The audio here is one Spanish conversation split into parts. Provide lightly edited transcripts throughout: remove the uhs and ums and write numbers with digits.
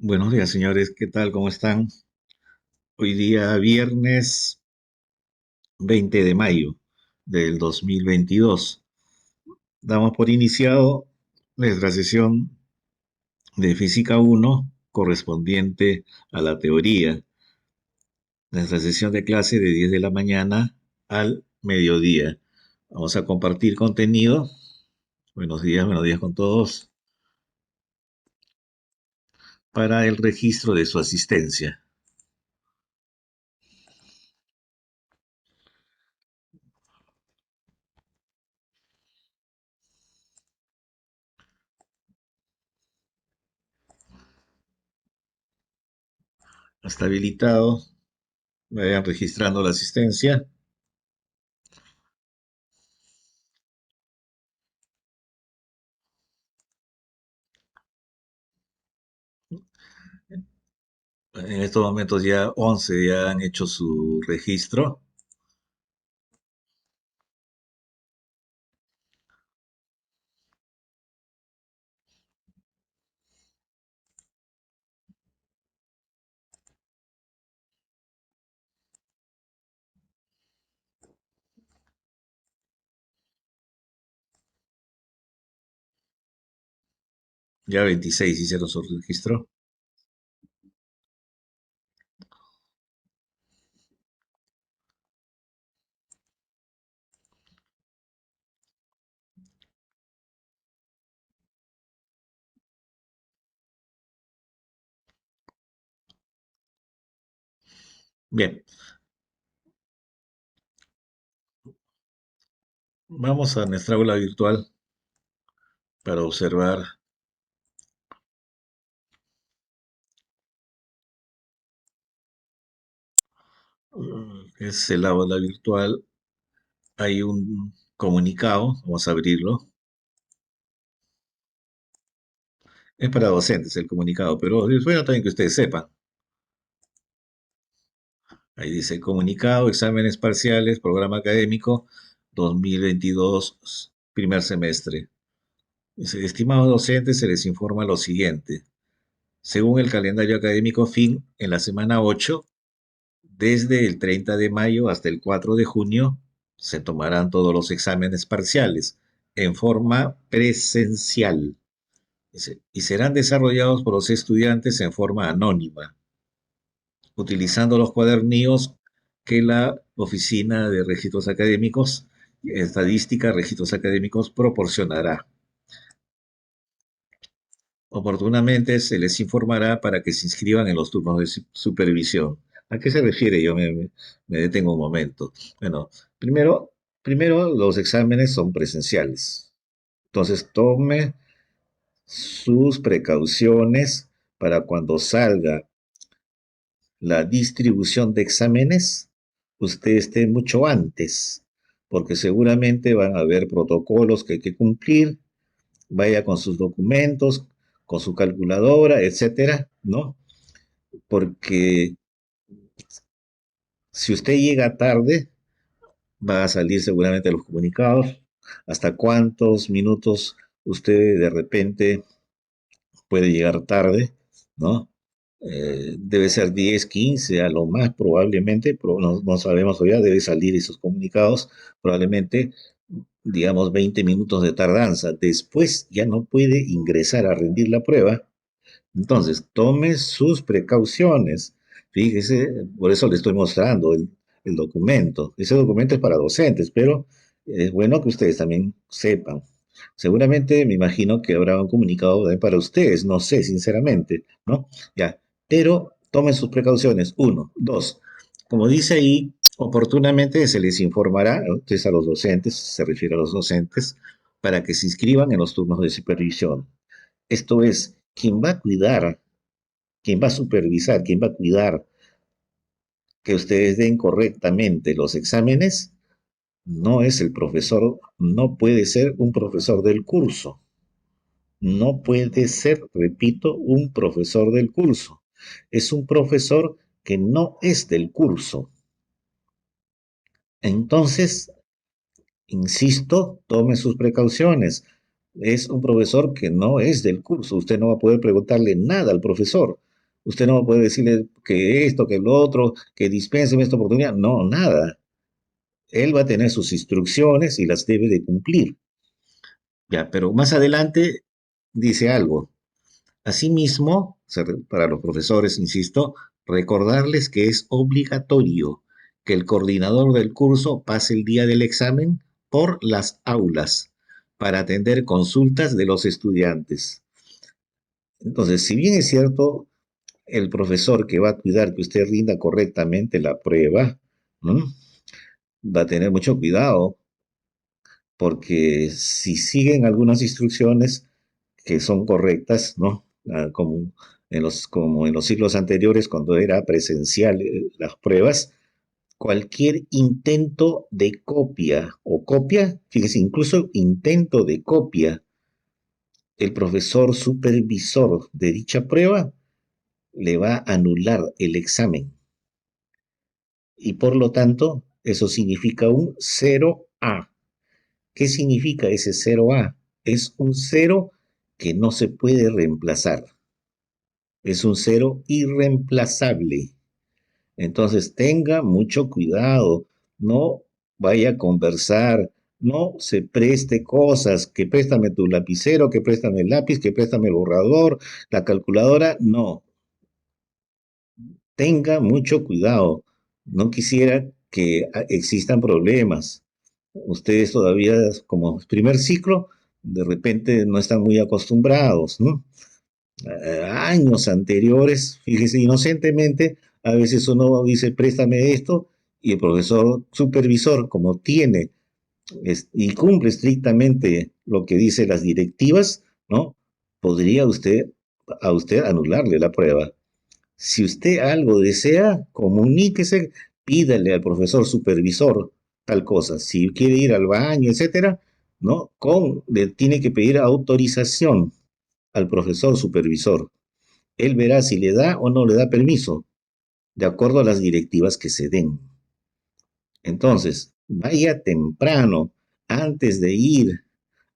Buenos días, señores. ¿Qué tal? ¿Cómo están? Hoy día viernes 20 de mayo del 2022. Damos por iniciado nuestra sesión de Física 1 correspondiente a la teoría. Nuestra sesión de clase de 10 de la mañana al mediodía. Vamos a compartir contenido. Buenos días con todos para el registro de su asistencia. Está habilitado. Vayan registrando la asistencia. En estos momentos ya 11 ya han hecho su registro. Ya 26 hicieron su registro. Bien, vamos a nuestra aula virtual para observar. Es el aula virtual. Hay un comunicado. Vamos a abrirlo. Es para docentes el comunicado, pero es bueno también que ustedes sepan. Ahí dice comunicado, exámenes parciales, programa académico 2022, primer semestre. Dice, estimados docentes, se les informa lo siguiente. Según el calendario académico fin, en la semana 8, desde el 30 de mayo hasta el 4 de junio, se tomarán todos los exámenes parciales en forma presencial y serán desarrollados por los estudiantes en forma anónima, utilizando los cuadernillos que la Oficina de Registros Académicos, Estadística, Registros Académicos proporcionará. Oportunamente se les informará para que se inscriban en los turnos de supervisión. ¿A qué se refiere? Me detengo un momento. Bueno, primero los exámenes son presenciales. Entonces tome sus precauciones para cuando salga la distribución de exámenes, usted esté mucho antes, porque seguramente van a haber protocolos que hay que cumplir. Vaya con sus documentos, con su calculadora, etcétera, ¿no? Porque si usted llega tarde, va a salir seguramente los comunicados. ¿Hasta cuántos minutos usted de repente puede llegar tarde, ¿no? Debe ser 10, 15, a lo más probablemente, pero no sabemos todavía, debe salir esos comunicados, probablemente, digamos, 20 minutos de tardanza. Después ya no puede ingresar a rendir la prueba. Entonces, tome sus precauciones. Fíjese, por eso le estoy mostrando el documento. Ese documento es para docentes, pero es bueno que ustedes también sepan. Seguramente me imagino que habrá un comunicado también para ustedes, no sé, sinceramente, ¿no? Ya, pero tomen sus precauciones. Uno, dos, como dice ahí, oportunamente se les informará, ¿no? Entonces a los docentes, se refiere a los docentes, para que se inscriban en los turnos de supervisión. Esto es, quien va a cuidar, quien va a supervisar, quien va a cuidar que ustedes den correctamente los exámenes, no es el profesor, no puede ser un profesor del curso, no puede ser, repito, un profesor del curso. Es un profesor que no es del curso. Entonces, insisto, tome sus precauciones. Es un profesor que no es del curso. Usted no va a poder preguntarle nada al profesor. Usted no puede decirle que esto, que lo otro, que dispensen esta oportunidad. No, nada. Él va a tener sus instrucciones y las debe de cumplir. Ya, pero más adelante dice algo. Asimismo, para los profesores, insisto, recordarles que es obligatorio que el coordinador del curso pase el día del examen por las aulas para atender consultas de los estudiantes. Entonces, si bien es cierto, el profesor que va a cuidar que usted rinda correctamente la prueba, ¿no? Va a tener mucho cuidado, porque si siguen algunas instrucciones que son correctas, ¿no? Como en los siglos anteriores, cuando era presencial las pruebas, cualquier intento de copia o copia, fíjese, incluso intento de copia, el profesor supervisor de dicha prueba le va a anular el examen. Y por lo tanto, eso significa un 0A. ¿Qué significa ese 0A? Es un cero que no se puede reemplazar. Es un cero irreemplazable. Entonces tenga mucho cuidado, no vaya a conversar, no se preste cosas, que préstame tu lapicero, que préstame el lápiz, que préstame el borrador, la calculadora, no, tenga mucho cuidado. No quisiera que existan problemas. Ustedes todavía, como primer ciclo, de repente no están muy acostumbrados, ¿no? Años anteriores, fíjese, inocentemente, a veces uno dice, préstame esto, y el profesor supervisor, como tiene y cumple estrictamente lo que dice las directivas, ¿no? Podría a usted anularle la prueba. Si usted algo desea, comuníquese, pídale al profesor supervisor tal cosa. Si quiere ir al baño, etcétera, ¿no? Le tiene que pedir autorización al profesor supervisor. Él verá si le da o no le da permiso, de acuerdo a las directivas que se den. Entonces, vaya temprano, antes de ir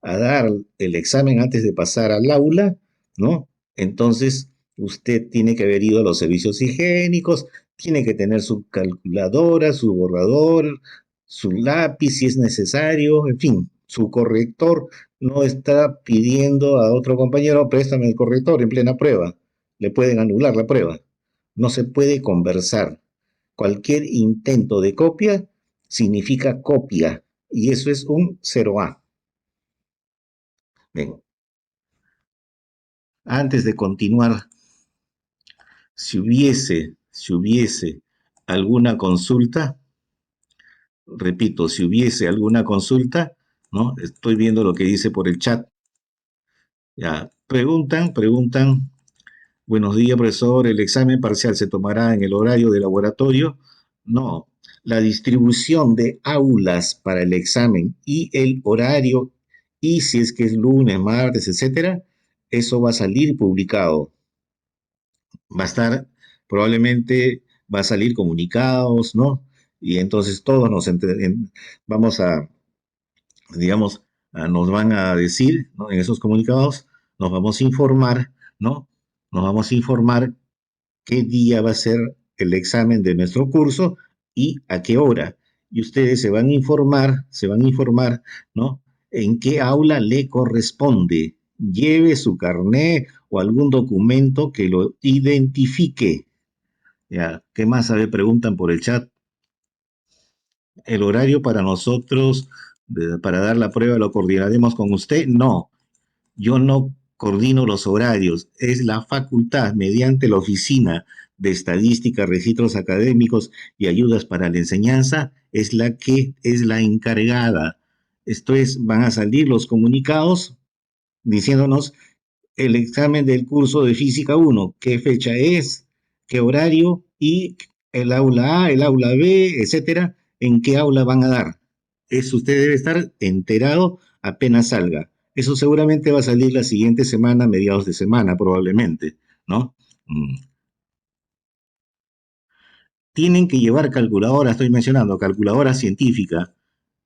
a dar el examen, antes de pasar al aula, ¿no? Entonces, usted tiene que haber ido a los servicios higiénicos, tiene que tener su calculadora, su borrador, su lápiz si es necesario, en fin, su corrector. No está pidiendo a otro compañero, préstame el corrector en plena prueba. Le pueden anular la prueba. No se puede conversar. Cualquier intento de copia significa copia y eso es un 0A. Bien, antes de continuar, si hubiese alguna consulta, repito, si hubiese alguna consulta, ¿no? Estoy viendo lo que dice por el chat. Ya, preguntan, buenos días, profesor, ¿el examen parcial se tomará en el horario de laboratorio? No, la distribución de aulas para el examen y el horario, y si es que es lunes, martes, etcétera, eso va a salir publicado. Va a estar, probablemente va a salir comunicados, ¿no? Y entonces todos vamos a, digamos, nos van a decir, ¿no? En esos comunicados, nos vamos a informar, ¿no? Nos vamos a informar qué día va a ser el examen de nuestro curso y a qué hora. Y ustedes se van a informar, ¿no? En qué aula le corresponde. Lleve su carné o algún documento que lo identifique. Ya, ¿qué más? A ver, preguntan por el chat. ¿El horario para nosotros, para dar la prueba, lo coordinaremos con usted? No, yo no coordino los horarios, es la facultad mediante la Oficina de Estadística, Registros Académicos y Ayudas para la Enseñanza, es la que es la encargada. Esto es, van a salir los comunicados diciéndonos el examen del curso de Física 1, qué fecha es, qué horario y el aula A, el aula B, etcétera, en qué aula van a dar. Eso usted debe estar enterado apenas salga. Eso seguramente va a salir la siguiente semana, mediados de semana probablemente, ¿no? Mm. Tienen que llevar calculadora, estoy mencionando, calculadora científica.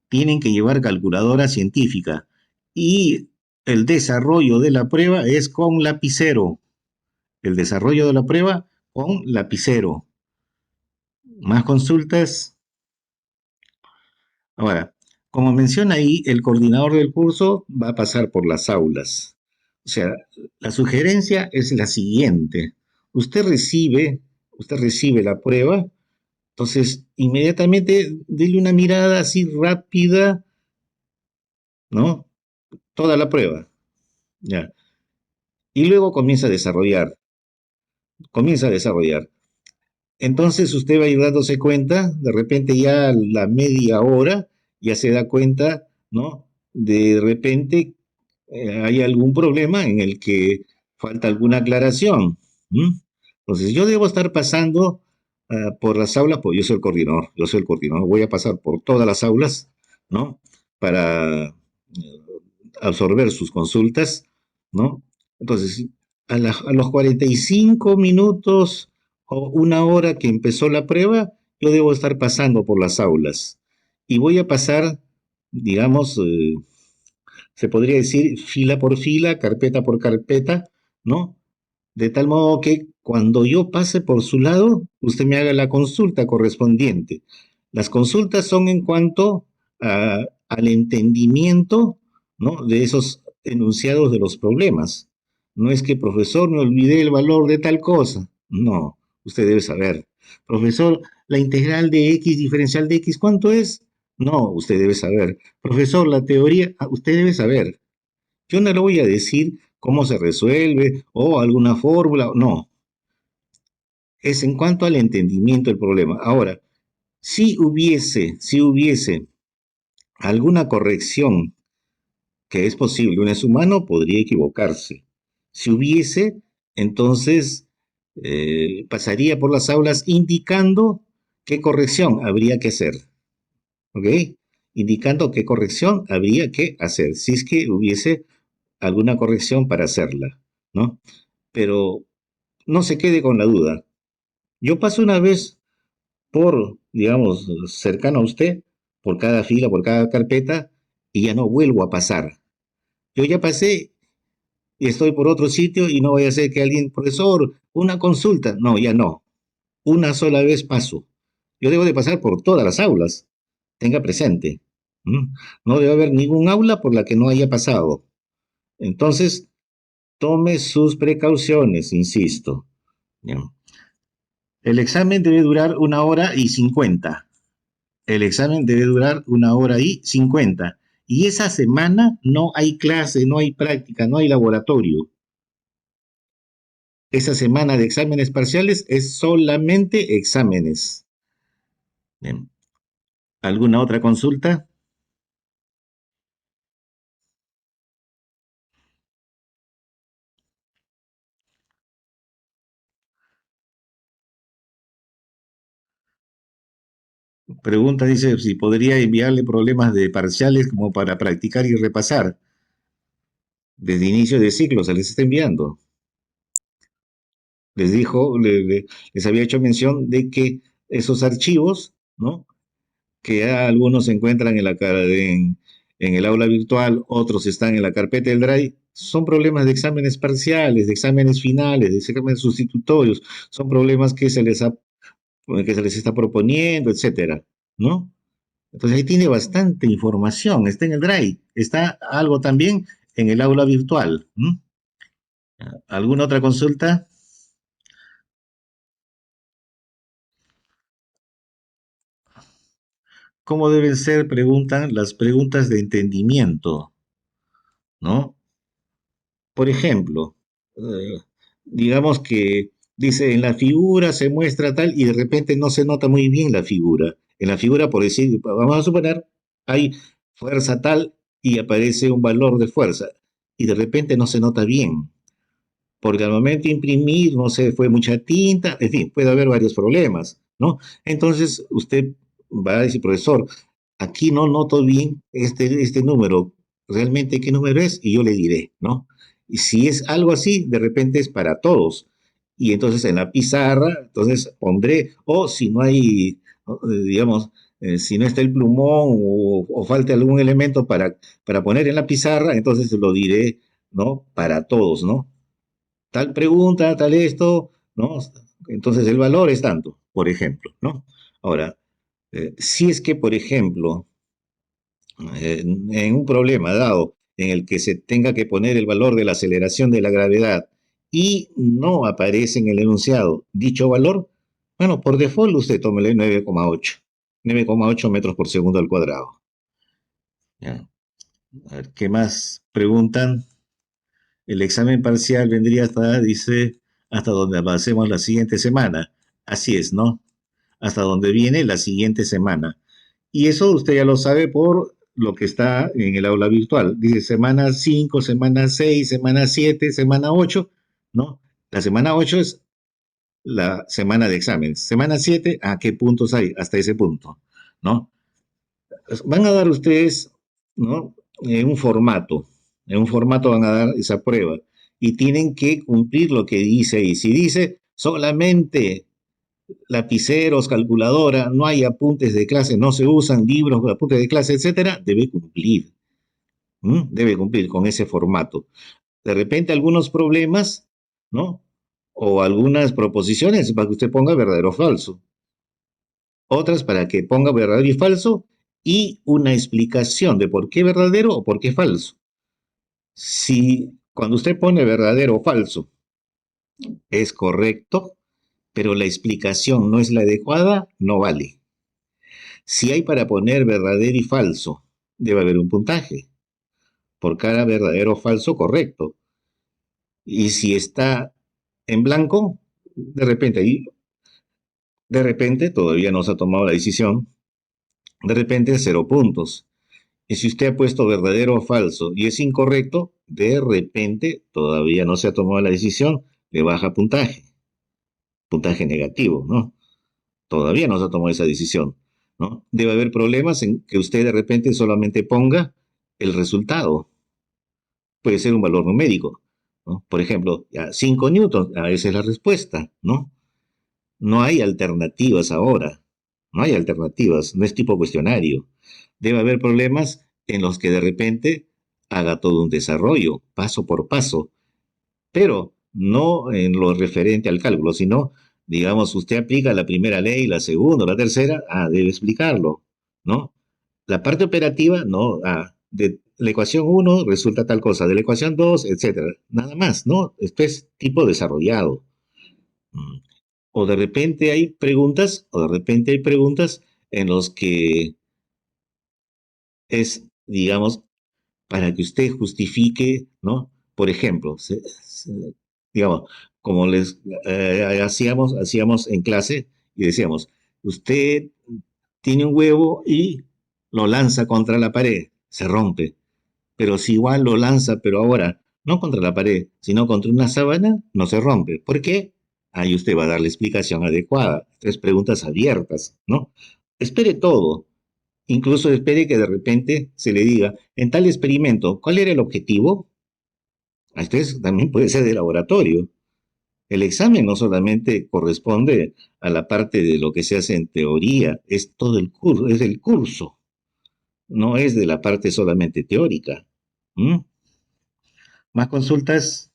Tienen que llevar calculadora científica. Y el desarrollo de la prueba es con lapicero. El desarrollo de la prueba con lapicero. Más consultas. Ahora, como menciona ahí, el coordinador del curso va a pasar por las aulas. O sea, la sugerencia es la siguiente. Usted recibe, usted recibe la prueba, entonces inmediatamente dele una mirada así rápida, ¿no? Toda la prueba, ya. Y luego comienza a desarrollar. Entonces usted va a ir dándose cuenta, de repente ya la media hora, ya se da cuenta, ¿no? De repente hay algún problema en el que falta alguna aclaración. ¿M? Entonces yo debo estar pasando por las aulas, pues yo soy el coordinador, voy a pasar por todas las aulas, ¿no? Para absorber sus consultas, ¿no? Entonces, a los 45 minutos o una hora que empezó la prueba, yo debo estar pasando por las aulas y voy a pasar, digamos, se podría decir fila por fila, carpeta por carpeta, ¿no? De tal modo que cuando yo pase por su lado, usted me haga la consulta correspondiente. Las consultas son en cuanto al entendimiento, ¿no? De esos enunciados de los problemas. No es que, profesor, me olvidé el valor de tal cosa. No, usted debe saber. Profesor, la integral de x diferencial de x, ¿cuánto es? No, usted debe saber. Profesor, la teoría, usted debe saber. Yo no le voy a decir cómo se resuelve o alguna fórmula, no. Es en cuanto al entendimiento del problema. Ahora, si hubiese alguna corrección que es posible, un es humano podría equivocarse. Si hubiese, entonces pasaría por las aulas indicando qué corrección habría que hacer. ¿Ok? Indicando qué corrección habría que hacer, si es que hubiese alguna corrección para hacerla, ¿no? Pero no se quede con la duda. Yo paso una vez por, digamos, cercano a usted, por cada fila, por cada carpeta, y ya no vuelvo a pasar. Yo ya pasé y estoy por otro sitio y no voy a hacer que alguien, profesor, una consulta. No, ya no. Una sola vez paso. Yo debo de pasar por todas las aulas. Tenga presente. ¿Mm? No debe haber ningún aula por la que no haya pasado. Entonces, tome sus precauciones, insisto. Bien. El examen debe durar 1 hora y 50. El examen debe durar 1 hora y 50. Y esa semana no hay clase, no hay práctica, no hay laboratorio. Esa semana de exámenes parciales es solamente exámenes. Bien. ¿Alguna otra consulta? Pregunta, dice, si podría enviarle problemas de parciales como para practicar y repasar. Desde inicio de ciclo se les está enviando. Les dijo, les había hecho mención de que esos archivos, ¿no? Que ya algunos se encuentran en el aula virtual, otros están en la carpeta del Drive, son problemas de exámenes parciales, de exámenes finales, de exámenes sustitutorios, son problemas que se les está proponiendo, etcétera, ¿no? Entonces ahí tiene bastante información, está en el Drive, está algo también en el aula virtual. ¿M? ¿Alguna otra consulta? ¿Cómo deben ser, preguntan, las preguntas de entendimiento? ¿No? Por ejemplo, eh, digamos que dice en la figura se muestra tal y de repente no se nota muy bien la figura. En la figura, por decir, vamos a suponer, hay fuerza tal y aparece un valor de fuerza y de repente no se nota bien porque al momento de imprimir, no sé, fue mucha tinta, en fin, puede haber varios problemas, ¿no? Entonces usted va a decir, profesor, aquí no noto bien este número, realmente qué número es, y yo le diré, ¿no? Y si es algo así, de repente es para todos. Y entonces en la pizarra, entonces pondré, o si no hay, digamos, si no está el plumón o falta algún elemento para poner en la pizarra, entonces lo diré, ¿no? Para todos, ¿no? Tal pregunta, tal esto, ¿no? Entonces el valor es tanto, por ejemplo, ¿no? Ahora, si es que, por ejemplo, en un problema dado en el que se tenga que poner el valor de la aceleración de la gravedad y no aparece en el enunciado dicho valor, bueno, por default usted tómele 9,8 metros por segundo al cuadrado. Ya. A ver, ¿qué más preguntan? El examen parcial vendría hasta, dice, hasta donde avancemos la siguiente semana. Así es, ¿no? Hasta donde viene la siguiente semana. Y eso usted ya lo sabe por lo que está en el aula virtual. Dice semana 5, semana 6, semana 7, semana 8, ¿no? La semana 8 es la semana de exámenes. Semana 7, ¿a qué puntos hay? Hasta ese punto, ¿no? Van a dar ustedes, ¿no? En un formato van a dar esa prueba y tienen que cumplir lo que dice ahí. Si dice solamente lapiceros, calculadora, no hay apuntes de clase, no se usan libros, apuntes de clase, etcétera, debe cumplir. Debe cumplir con ese formato. De repente algunos problemas, ¿no? O algunas proposiciones para que usted ponga verdadero o falso. Otras para que ponga verdadero y falso y una explicación de por qué verdadero o por qué falso. Si cuando usted pone verdadero o falso es correcto, pero la explicación no es la adecuada, no vale. Si hay para poner verdadero y falso, debe haber un puntaje por cada verdadero o falso correcto. Y si está en blanco, de repente todavía no se ha tomado la decisión, de repente 0 puntos. Y si usted ha puesto verdadero o falso y es incorrecto, de repente todavía no se ha tomado la decisión, le baja puntaje negativo, ¿no? Todavía no se ha tomado esa decisión, ¿no? Debe haber problemas en que usted de repente solamente ponga el resultado. Puede ser un valor numérico, ¿no? Por ejemplo, ya 5 newtons, esa es la respuesta, ¿no? No hay alternativas ahora, no hay alternativas, no es tipo cuestionario. Debe haber problemas en los que de repente haga todo un desarrollo, paso por paso, pero no en lo referente al cálculo, sino, digamos, usted aplica la primera ley, la segunda, la tercera, debe explicarlo, ¿no? La parte operativa, no, de la ecuación uno resulta tal cosa, de la ecuación 2, etcétera, nada más, ¿no? Esto es tipo desarrollado. Mm. O de repente hay preguntas en los que es, digamos, para que usted justifique, ¿no? Por ejemplo, digamos, como les hacíamos en clase y decíamos, usted tiene un huevo y lo lanza contra la pared, se rompe. Pero si igual lo lanza, pero ahora no contra la pared, sino contra una sábana, no se rompe. ¿Por qué? Ahí usted va a dar la explicación adecuada. Tres preguntas abiertas, ¿no? Espere todo. Incluso espere que de repente se le diga, en tal experimento, ¿cuál era el objetivo? Esto también puede ser de laboratorio. El examen no solamente corresponde a la parte de lo que se hace en teoría, es todo el curso, es el curso, no es de la parte solamente teórica. ¿Mm? Más consultas.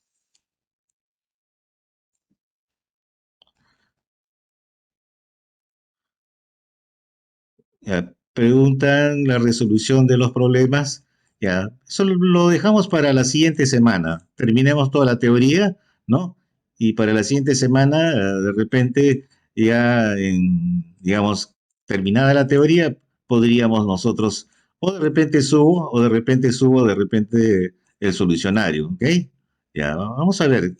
Ya, preguntan la resolución de los problemas. Ya, eso lo dejamos para la siguiente semana. Terminemos toda la teoría, ¿no? Y para la siguiente semana, de repente, ya digamos, terminada la teoría, podríamos nosotros, de repente el solucionario, ¿ok? Ya, vamos a ver.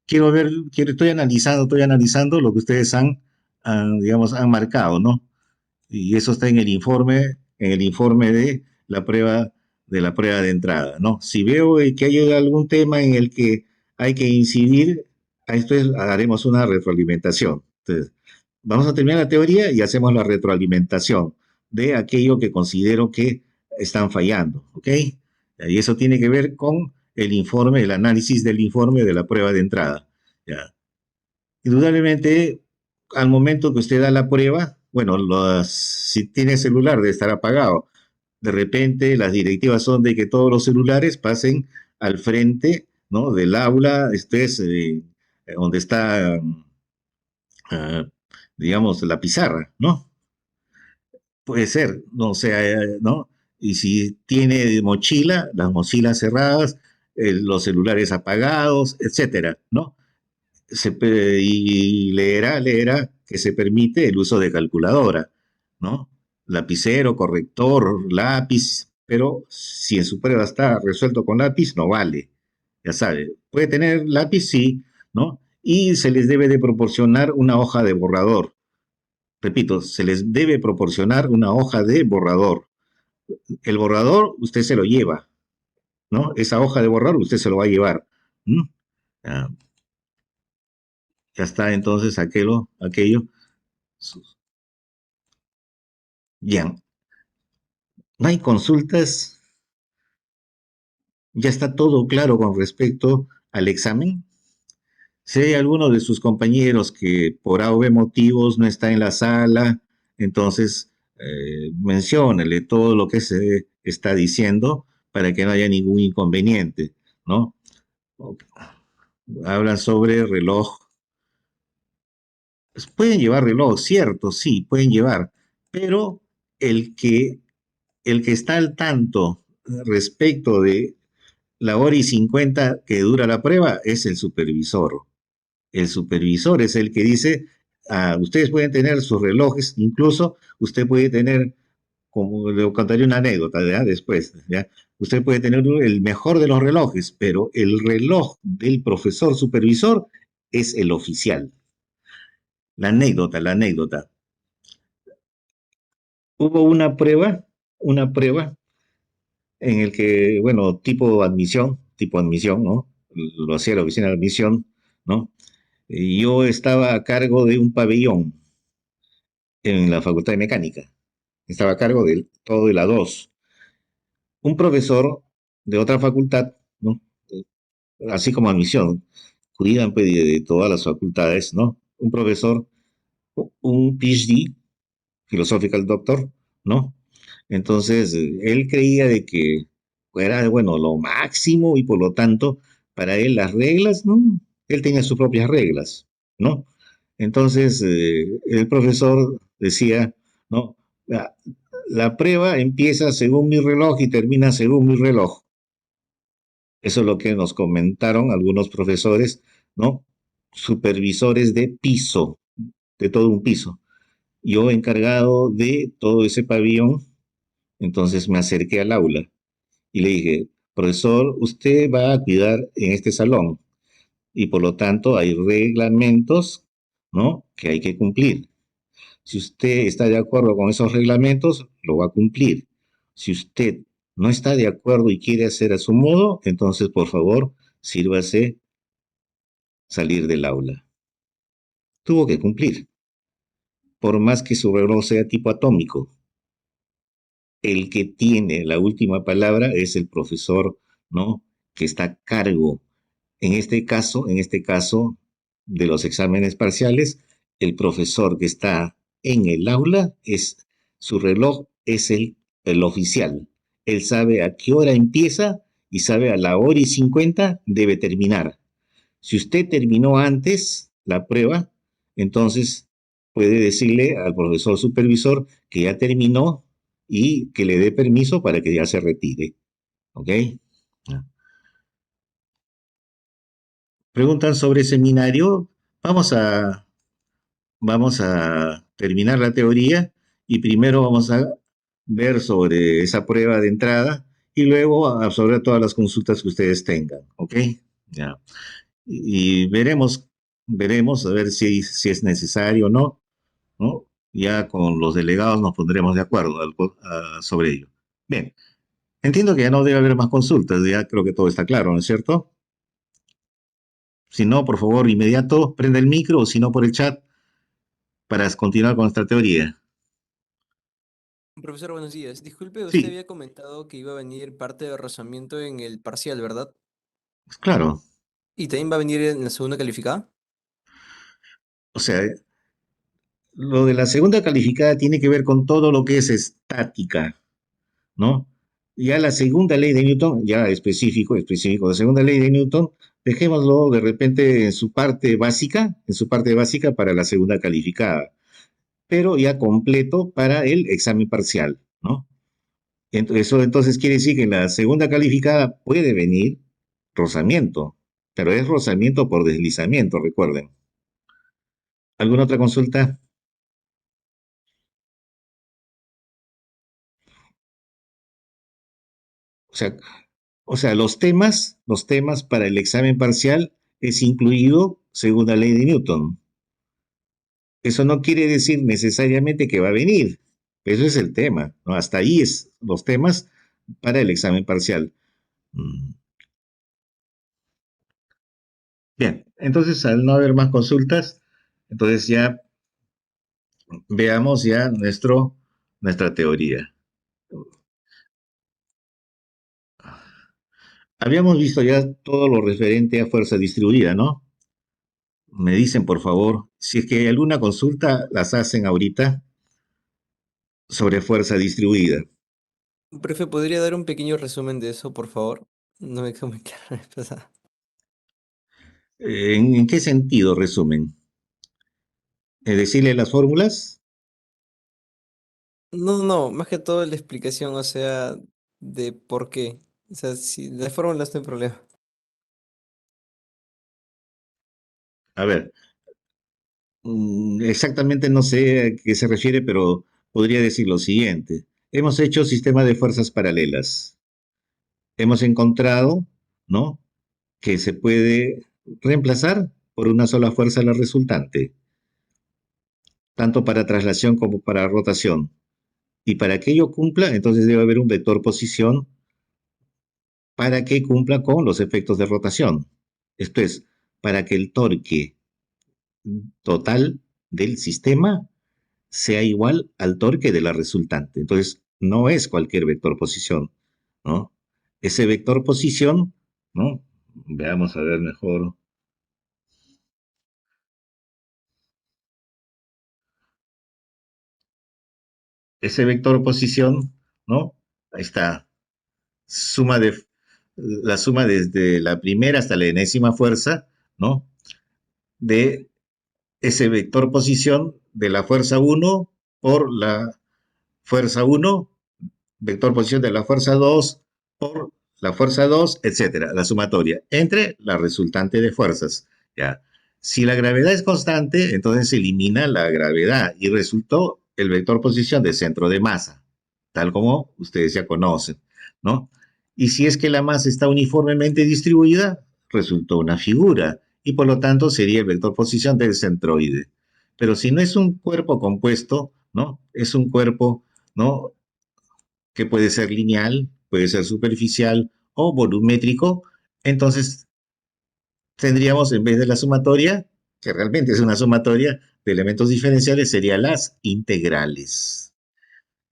Estoy analizando lo que ustedes digamos, han marcado, ¿no? Y eso está en el informe de la prueba de entrada, ¿no? Si veo que hay algún tema en el que hay que incidir, a esto haremos una retroalimentación. Entonces, vamos a terminar la teoría y hacemos la retroalimentación de aquello que considero que están fallando, ¿ok? Y eso tiene que ver con el informe, el análisis del informe de la prueba de entrada. ¿Ya? Indudablemente, al momento que usted da la prueba, bueno, si tiene celular debe estar apagado. De repente, las directivas son de que todos los celulares pasen al frente, ¿no? Del aula, donde está ah, digamos, la pizarra, ¿no? Puede ser, no o sea, ¿no? Y si tiene mochila, las mochilas cerradas, los celulares apagados, etcétera, ¿no? Y leerá que se permite el uso de calculadora, ¿no? Lapicero, corrector, lápiz, pero si en su prueba está resuelto con lápiz, no vale. Ya sabe, puede tener lápiz, sí, ¿no? Y se les debe de proporcionar una hoja de borrador. Repito, se les debe proporcionar una hoja de borrador. El borrador usted se lo lleva, ¿no? Esa hoja de borrador usted se lo va a llevar. ¿Mm? Ah, ya está entonces aquello. Ya, no hay consultas, ya está todo claro con respecto al examen. Si hay alguno de sus compañeros que por A o B motivos no está en la sala, entonces menciónele todo lo que se está diciendo para que no haya ningún inconveniente, ¿no? Hablan sobre reloj. Pues pueden llevar reloj, cierto, sí, pueden llevar, pero el que, el que está al tanto respecto de la hora y 50 que dura la prueba es el supervisor. El supervisor es el que dice, ustedes pueden tener sus relojes, incluso usted puede tener, como le contaré una anécdota, ¿ya? Después, ¿ya? Usted puede tener el mejor de los relojes, pero el reloj del profesor supervisor es el oficial. La anécdota. Hubo una prueba en el que, bueno, tipo admisión, ¿no? Lo hacía la oficina de admisión, ¿no? Y yo estaba a cargo de un pabellón en la Facultad de Mecánica. Estaba a cargo de todo el A2. Un profesor de otra facultad, ¿no? Así como admisión, cuidan pues, de todas las facultades, ¿no? Un profesor, un PhD, Philosophical Doctor, ¿no? Entonces, él creía de que era, bueno, lo máximo y por lo tanto, para él las reglas, ¿no? Él tenía sus propias reglas, ¿no? Entonces, el profesor decía, ¿no? La prueba empieza según mi reloj y termina según mi reloj. Eso es lo que nos comentaron algunos profesores, ¿no? Supervisores de piso, de todo un piso. Yo encargado de todo ese pabellón, entonces me acerqué al aula y le dije, profesor, usted va a cuidar en este salón y por lo tanto hay reglamentos, ¿no? Que hay que cumplir. Si usted está de acuerdo con esos reglamentos, lo va a cumplir. Si usted no está de acuerdo y quiere hacer a su modo, entonces por favor, sírvase salir del aula. Tuvo que cumplir, por más que su reloj sea tipo atómico. El que tiene la última palabra es el profesor, ¿no? Que está a cargo. En este caso de los exámenes parciales, el profesor que está en el aula es su reloj es el oficial. Él sabe a qué hora empieza y sabe a la hora y 50 debe terminar. Si usted terminó antes la prueba, entonces puede decirle al profesor supervisor que ya terminó y que le dé permiso para que ya se retire. ¿Ok? Preguntan sobre seminario. Vamos a, vamos a terminar la teoría y primero vamos a ver sobre esa prueba de entrada y luego absorber todas las consultas que ustedes tengan. ¿Ok? Ya. Y veremos a ver si es necesario o no, ¿no? Ya con los delegados nos pondremos de acuerdo sobre ello. Bien, entiendo que ya no debe haber más consultas, ya creo que todo está claro, ¿no es cierto? Si no, por favor, inmediato, prenda el micro o si no por el chat para continuar con nuestra teoría. Profesor, buenos días. Disculpe, usted Sí, había comentado que iba a venir parte de rozamiento en el parcial, ¿verdad? claro. ¿Y también va a venir en la segunda calificada? O sea, lo de la segunda calificada tiene que ver con todo lo que es estática, ¿no? Ya la segunda ley de Newton, ya específico, la segunda ley de Newton Dejémoslo de repente en su parte básica para la segunda calificada, pero ya completo para el examen parcial, ¿no? Eso entonces quiere decir que en la segunda calificada puede venir rozamiento, pero es rozamiento por deslizamiento, recuerden. ¿Alguna otra consulta? O sea, los temas para el examen parcial es incluido según la ley de Newton. Eso no quiere decir necesariamente que va a venir. Eso es el tema, ¿no? Hasta ahí es los temas para el examen parcial. Mm. Bien, entonces al no haber más consultas, entonces ya veamos ya nuestra teoría. Habíamos visto ya todo lo referente a fuerza distribuida, ¿no? Me dicen, por favor, si es que hay alguna consulta, las hacen ahorita sobre fuerza distribuida. Profe, ¿podría dar un pequeño resumen de eso, por favor? No me quedó muy claro la vez pasada. ¿En qué sentido resumen? ¿Decirle las fórmulas? No, no, más que todo la explicación, o sea, de por qué. O sea, si la fórmula no está en problema. A ver, exactamente no sé a qué se refiere, pero podría decir lo siguiente. Hemos hecho sistema de fuerzas paralelas. Hemos encontrado, ¿no? Que se puede reemplazar por una sola fuerza la resultante, tanto para traslación como para rotación. Y para que ello cumpla, entonces debe haber un vector posición para que cumpla con los efectos de rotación. Esto es, para que el torque total del sistema sea igual al torque de la resultante. Entonces, no es cualquier vector posición, ¿no? Ese vector posición, ¿no? Veamos a ver mejor. Ese vector posición, ¿no? Ahí está. Suma de, la suma desde la primera hasta la enésima fuerza, ¿no? De ese vector posición de la fuerza uno por la fuerza uno, vector posición de la fuerza 2 por la fuerza 2, etcétera, la sumatoria, entre la resultante de fuerzas. ¿Ya? Si la gravedad es constante, entonces se elimina la gravedad y resultó el vector posición de centro de masa, tal como ustedes ya conocen, ¿no? Y si es que la masa está uniformemente distribuida, resultó una figura y por lo tanto sería el vector posición del centroide. Pero si no es un cuerpo compuesto, ¿no? Es un cuerpo, ¿no? Que puede ser lineal, puede ser superficial o volumétrico, entonces tendríamos en vez de la sumatoria, que realmente es una sumatoria de elementos diferenciales, serían las integrales.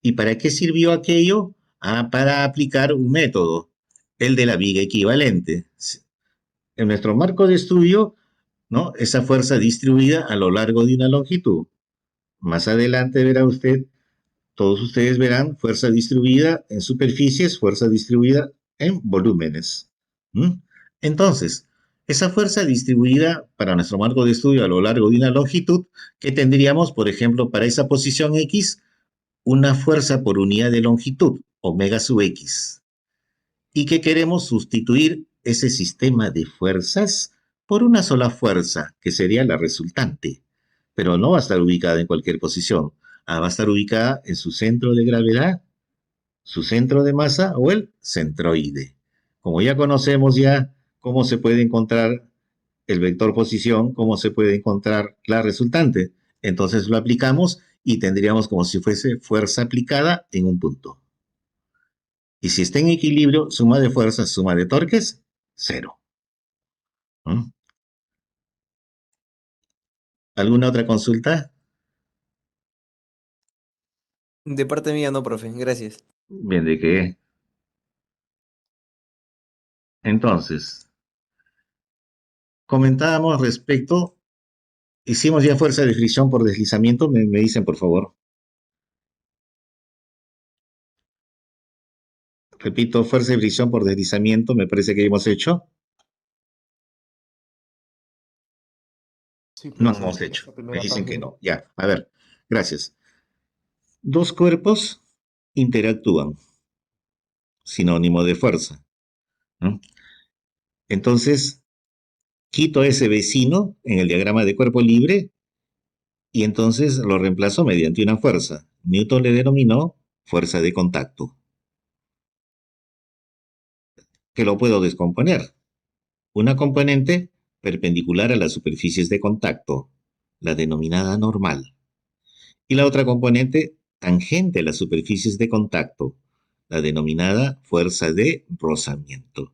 ¿Y para qué sirvió aquello? Ah, para aplicar un método, el de la viga equivalente. En nuestro marco de estudio, ¿no? Esa fuerza distribuida a lo largo de una longitud. Más adelante verá usted, todos ustedes verán fuerza distribuida en superficies, fuerza distribuida en volúmenes. ¿Mm? Entonces, esa fuerza distribuida para nuestro marco de estudio a lo largo de una longitud, que tendríamos, por ejemplo, para esa posición X, una fuerza por unidad de longitud, omega sub X, y que queremos sustituir ese sistema de fuerzas por una sola fuerza, que sería la resultante, pero no va a estar ubicada en cualquier posición, va a estar ubicada en su centro de gravedad, su centro de masa o el centroide. Como ya conocemos ya cómo se puede encontrar el vector posición, cómo se puede encontrar la resultante, entonces lo aplicamos y tendríamos como si fuese fuerza aplicada en un punto. Y si está en equilibrio, suma de fuerzas, suma de torques, cero. ¿Mm? ¿Alguna otra consulta? De parte mía, no, profe, gracias. Bien, de qué. Entonces, comentábamos respecto, hicimos ya fuerza de fricción por deslizamiento, me dicen por favor. Repito, fuerza de fricción por deslizamiento, me parece que hemos hecho. Sí, No pues hemos hecho. esta Me primera dicen que página. no. Ya, a ver, gracias. Dos cuerpos interactúan, sinónimo de fuerza, ¿no? Entonces, quito a ese vecino en el diagrama de cuerpo libre y entonces lo reemplazo mediante una fuerza. Newton le denominó fuerza de contacto, que lo puedo descomponer. Una componente perpendicular a las superficies de contacto, la denominada normal, y la otra componente tangente a las superficies de contacto, la denominada fuerza de rozamiento.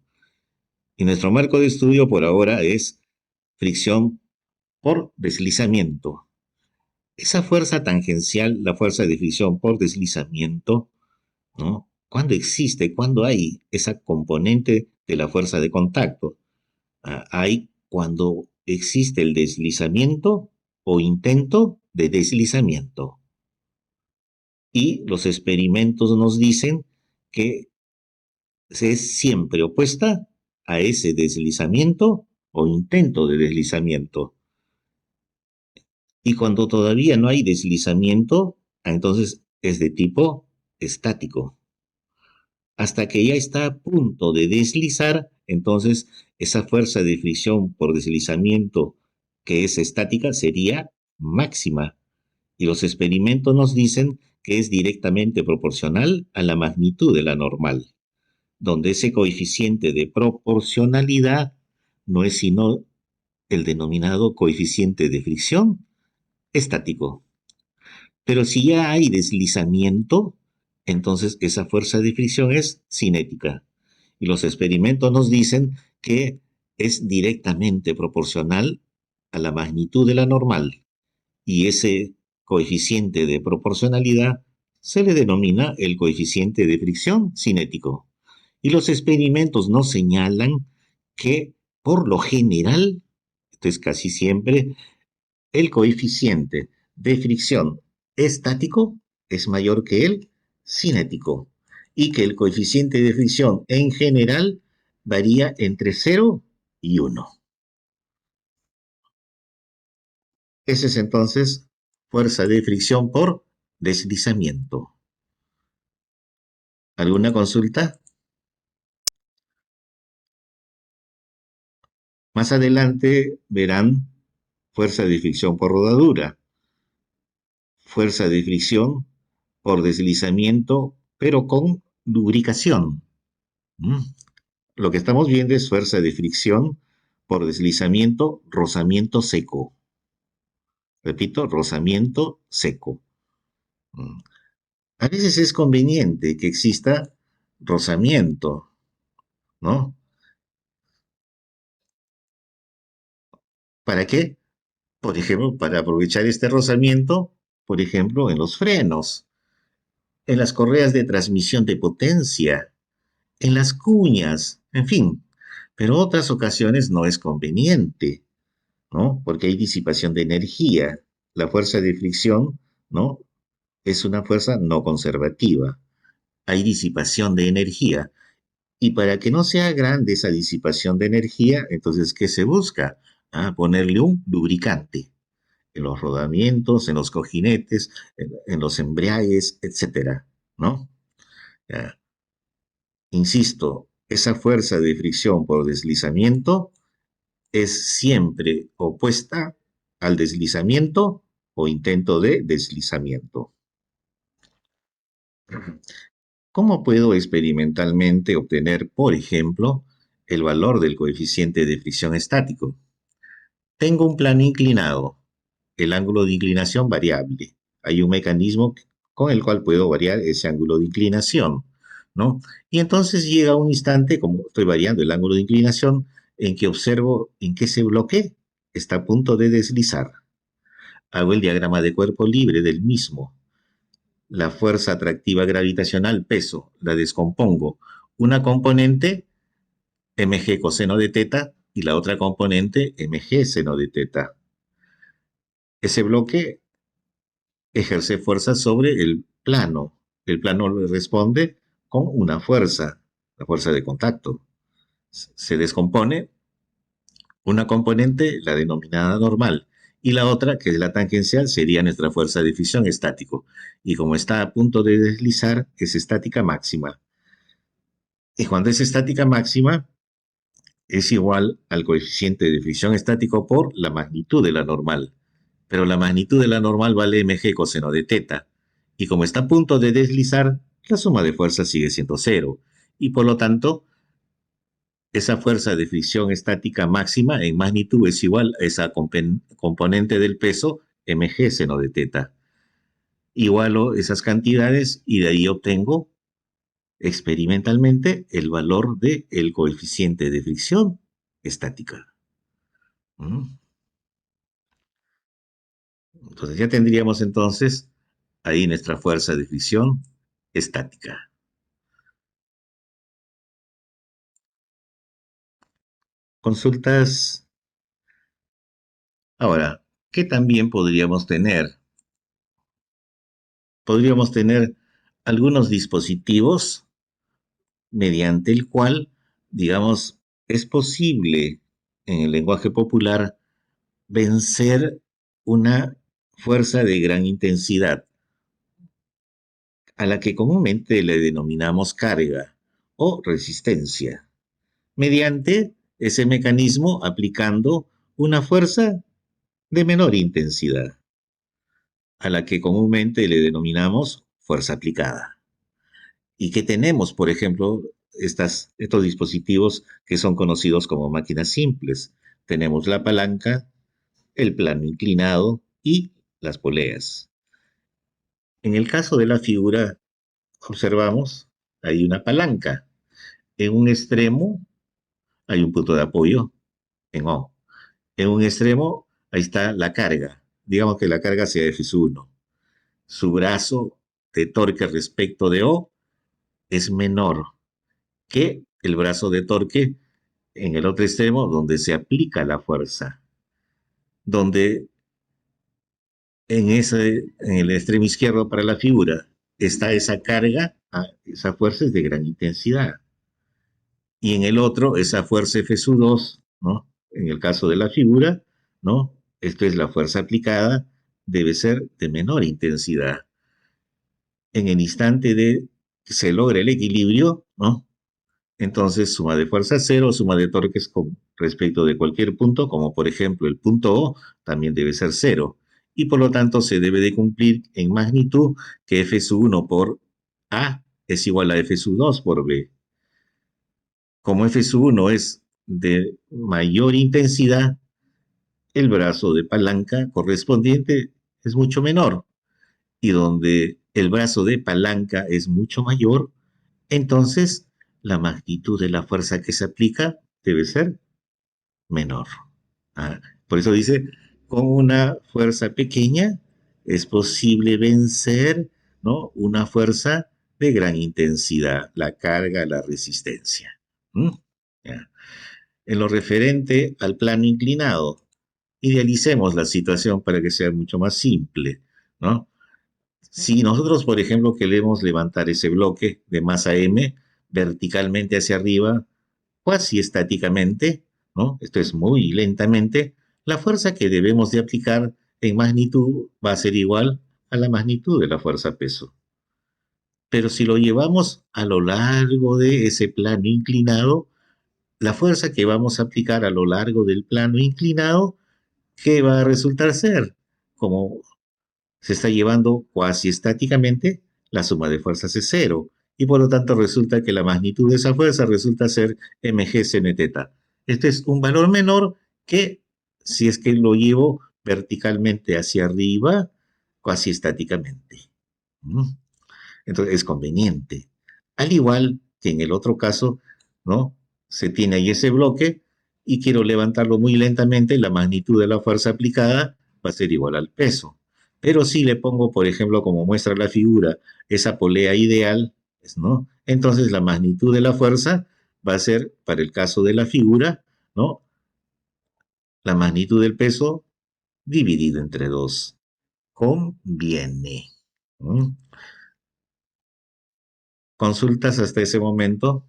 Y nuestro marco de estudio por ahora es fricción por deslizamiento. Esa fuerza tangencial, la fuerza de fricción por deslizamiento, ¿no? ¿Cuándo existe? ¿Cuándo hay esa componente de la fuerza de contacto? Hay cuando existe el deslizamiento o intento de deslizamiento. Y los experimentos nos dicen que es siempre opuesta a ese deslizamiento o intento de deslizamiento. Y cuando todavía no hay deslizamiento, entonces es de tipo estático. Hasta que ya está a punto de deslizar, entonces esa fuerza de fricción por deslizamiento que es estática sería máxima. Y los experimentos nos dicen que es directamente proporcional a la magnitud de la normal, donde ese coeficiente de proporcionalidad no es sino el denominado coeficiente de fricción estático. Pero si ya hay deslizamiento, entonces esa fuerza de fricción es cinética. Y los experimentos nos dicen que es directamente proporcional a la magnitud de la normal. Y ese coeficiente de proporcionalidad se le denomina el coeficiente de fricción cinético. Y los experimentos nos señalan que, por lo general, esto es casi siempre, el coeficiente de fricción estático es mayor que el cinético y que el coeficiente de fricción en general varía entre 0 y 1. Ese es entonces fuerza de fricción por deslizamiento. ¿Alguna consulta? Más adelante verán fuerza de fricción por rodadura, fuerza de fricción por deslizamiento, pero con lubricación. ¿Mm? Lo que estamos viendo es fuerza de fricción por deslizamiento, rozamiento seco. Repito, rozamiento seco. Mm. A veces es conveniente que exista rozamiento, ¿no? ¿Para qué? Por ejemplo, para aprovechar este rozamiento, por ejemplo, en los frenos, en las correas de transmisión de potencia, en las cuñas, en fin. Pero otras ocasiones no es conveniente, ¿no? Porque hay disipación de energía. La fuerza de fricción, ¿no? Es una fuerza no conservativa. Hay disipación de energía. Y para que no sea grande esa disipación de energía, entonces, ¿qué se busca? Ponerle un lubricante en los rodamientos, en los cojinetes, en los embragues, etcétera, ¿no? Ya. Insisto, esa fuerza de fricción por deslizamiento es siempre opuesta al deslizamiento o intento de deslizamiento. ¿Cómo puedo experimentalmente obtener, por ejemplo, el valor del coeficiente de fricción estático? Tengo un plano inclinado, el ángulo de inclinación variable. Hay un mecanismo con el cual puedo variar ese ángulo de inclinación, ¿no? Y entonces llega un instante, como estoy variando el ángulo de inclinación, en que observo en qué ese bloque está a punto de deslizar. Hago el diagrama de cuerpo libre del mismo. La fuerza atractiva gravitacional, peso, la descompongo. Una componente, mg coseno de teta, y la otra componente, mg seno de teta. Ese bloque ejerce fuerza sobre el plano. El plano le responde con una fuerza, la fuerza de contacto. Se descompone una componente, la denominada normal, Y la otra, que es la tangencial, sería nuestra fuerza de fricción estático. Y como está a punto de deslizar, es estática máxima. Y cuando es estática máxima, es igual al coeficiente de fricción estático por la magnitud de la normal. Pero la magnitud de la normal vale mg coseno de teta. Y como está a punto de deslizar, la suma de fuerzas sigue siendo cero. Y por lo tanto, esa fuerza de fricción estática máxima en magnitud es igual a esa componente del peso mg seno de teta. Igualo esas cantidades y de ahí obtengo experimentalmente el valor del coeficiente de fricción estática. ¿Mm? Entonces ya tendríamos entonces ahí nuestra fuerza de fricción estática. Consultas. Ahora, ¿qué también podríamos tener? Podríamos tener algunos dispositivos mediante el cual, digamos, es posible en el lenguaje popular vencer una fuerza de gran intensidad, a la que comúnmente le denominamos carga o resistencia, mediante ese mecanismo aplicando una fuerza de menor intensidad, a la que comúnmente le denominamos fuerza aplicada. Y que tenemos, por ejemplo, estos dispositivos que son conocidos como máquinas simples. Tenemos la palanca, el plano inclinado y las poleas. En el caso de la figura, observamos, hay una palanca. En un extremo hay un punto de apoyo en O. En un extremo, ahí está la carga. Digamos que la carga sea F1. Su brazo de torque respecto de O es menor que el brazo de torque en el otro extremo donde se aplica la fuerza. Donde en el extremo izquierdo para la figura está esa carga, esa fuerza es de gran intensidad. Y en el otro, esa fuerza F2, ¿no? En el caso de la figura, ¿no? Esto es la fuerza aplicada, debe ser de menor intensidad. En el instante de que se logra el equilibrio, ¿no? Entonces, suma de fuerza cero, suma de torques con respecto de cualquier punto, como por ejemplo el punto O, también debe ser cero. Y por lo tanto, se debe de cumplir en magnitud que F1 por A es igual a F2 por B. Como F1 es de mayor intensidad, el brazo de palanca correspondiente es mucho menor. Y donde el brazo de palanca es mucho mayor, entonces la magnitud de la fuerza que se aplica debe ser menor. ¿Ah? Por eso dice, con una fuerza pequeña es posible vencer, ¿no? Una fuerza de gran intensidad, la carga, la resistencia. ¿Mm? Ya. En lo referente al plano inclinado, idealicemos la situación para que sea mucho más simple, ¿no? Si nosotros, por ejemplo, queremos levantar ese bloque de masa M verticalmente hacia arriba, cuasi estáticamente, ¿no? Esto es muy lentamente, la fuerza que debemos de aplicar en magnitud va a ser igual a la magnitud de la fuerza peso. Pero si lo llevamos a lo largo de ese plano inclinado, la fuerza que vamos a aplicar a lo largo del plano inclinado, ¿qué va a resultar ser? Como se está llevando cuasi estáticamente, la suma de fuerzas es cero. Y por lo tanto resulta que la magnitud de esa fuerza resulta ser mg seno teta. Este es un valor menor que si es que lo llevo verticalmente hacia arriba, cuasi estáticamente. ¿Mm? Entonces es conveniente. Al igual que en el otro caso, ¿no? Se tiene ahí ese bloque y quiero levantarlo muy lentamente, la magnitud de la fuerza aplicada va a ser igual al peso. Pero si le pongo, por ejemplo, como muestra la figura, esa polea ideal, ¿no? Entonces la magnitud de la fuerza va a ser, para el caso de la figura, ¿no? La magnitud del peso dividido entre 2. Conviene. ¿Mm? ¿Consultas hasta ese momento?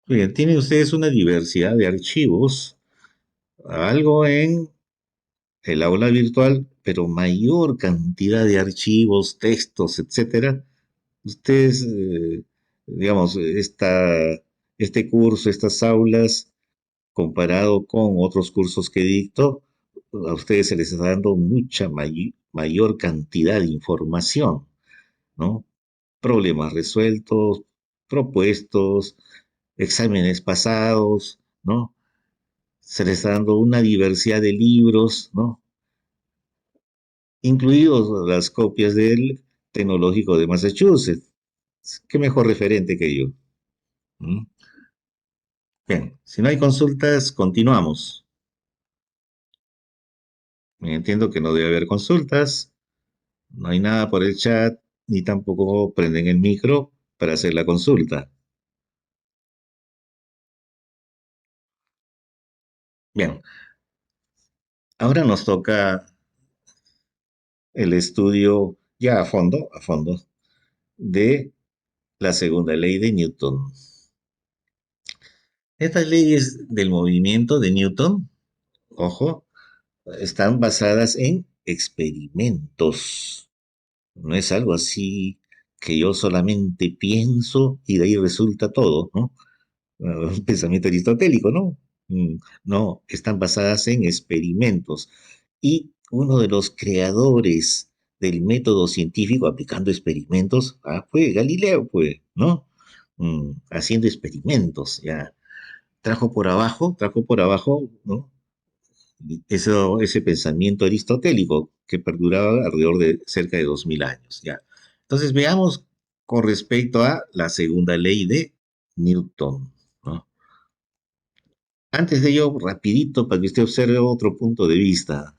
Bien, tienen ustedes una diversidad de archivos, algo en el aula virtual, pero mayor cantidad de archivos, textos, etcétera. Ustedes, digamos, este curso, estas aulas, comparado con otros cursos que dicto, a ustedes se les está dando mucha mayor cantidad de información, ¿no? Problemas resueltos, propuestos, exámenes pasados, ¿no? Se les está dando una diversidad de libros, ¿no? Incluidos las copias del Tecnológico de Massachusetts. ¿Qué mejor referente que yo? ¿Mm? Bien, si no hay consultas, continuamos. Entiendo que no debe haber consultas, no hay nada por el chat, ni tampoco prenden el micro para hacer la consulta. Bien, ahora nos toca el estudio ya a fondo, de la segunda ley de Newton. Estas leyes del movimiento de Newton, ojo, están basadas en experimentos. No es algo así que yo solamente pienso y de ahí resulta todo, ¿no? Un pensamiento aristotélico, ¿no? No, están basadas en experimentos. Y uno de los creadores del método científico aplicando experimentos fue Galileo, pues, ¿no? Haciendo experimentos, ya. Trajo por abajo, ¿no? Ese pensamiento aristotélico que perduraba alrededor de cerca de 2000 años, ya. Entonces veamos con respecto a la segunda ley de Newton, ¿no? Antes de ello, rapidito, para que usted observe otro punto de vista,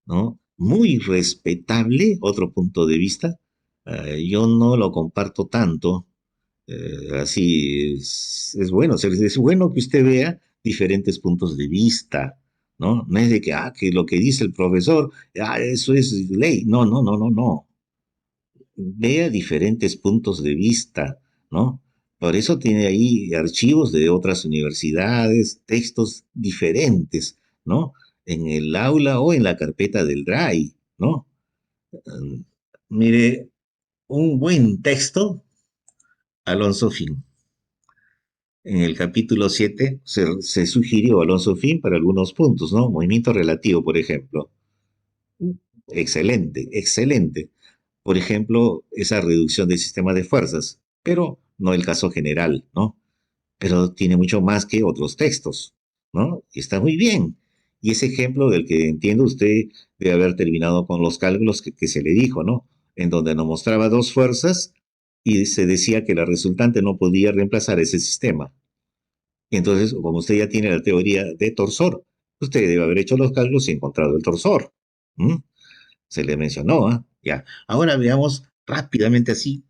¿no? Muy respetable, otro punto de vista. Yo no lo comparto tanto. Así es bueno, es bueno que usted vea diferentes puntos de vista, ¿no? No es de que, que lo que dice el profesor, eso es ley. No, no, no, no, no. Vea diferentes puntos de vista, ¿no? Por eso tiene ahí archivos de otras universidades, textos diferentes, ¿no? En el aula o en la carpeta del Drive, ¿no? Mm, Mire, un buen texto, Alonso Fin. En el capítulo 7 se sugirió Alonso Fin para algunos puntos, ¿no? Movimiento relativo, por ejemplo. Excelente, excelente. Por ejemplo, esa reducción del sistema de fuerzas, pero no el caso general, ¿no? Pero tiene mucho más que otros textos, ¿no? Y está muy bien. Y ese ejemplo del que entiendo usted debe haber terminado con los cálculos que se le dijo, ¿no? En donde nos mostraba dos fuerzas y se decía que la resultante no podía reemplazar ese sistema. Y entonces, como usted ya tiene la teoría de torsor, usted debe haber hecho los cálculos y encontrado el torsor. ¿Mm? Se le mencionó, ¿ah? Ya. Ahora veamos rápidamente así,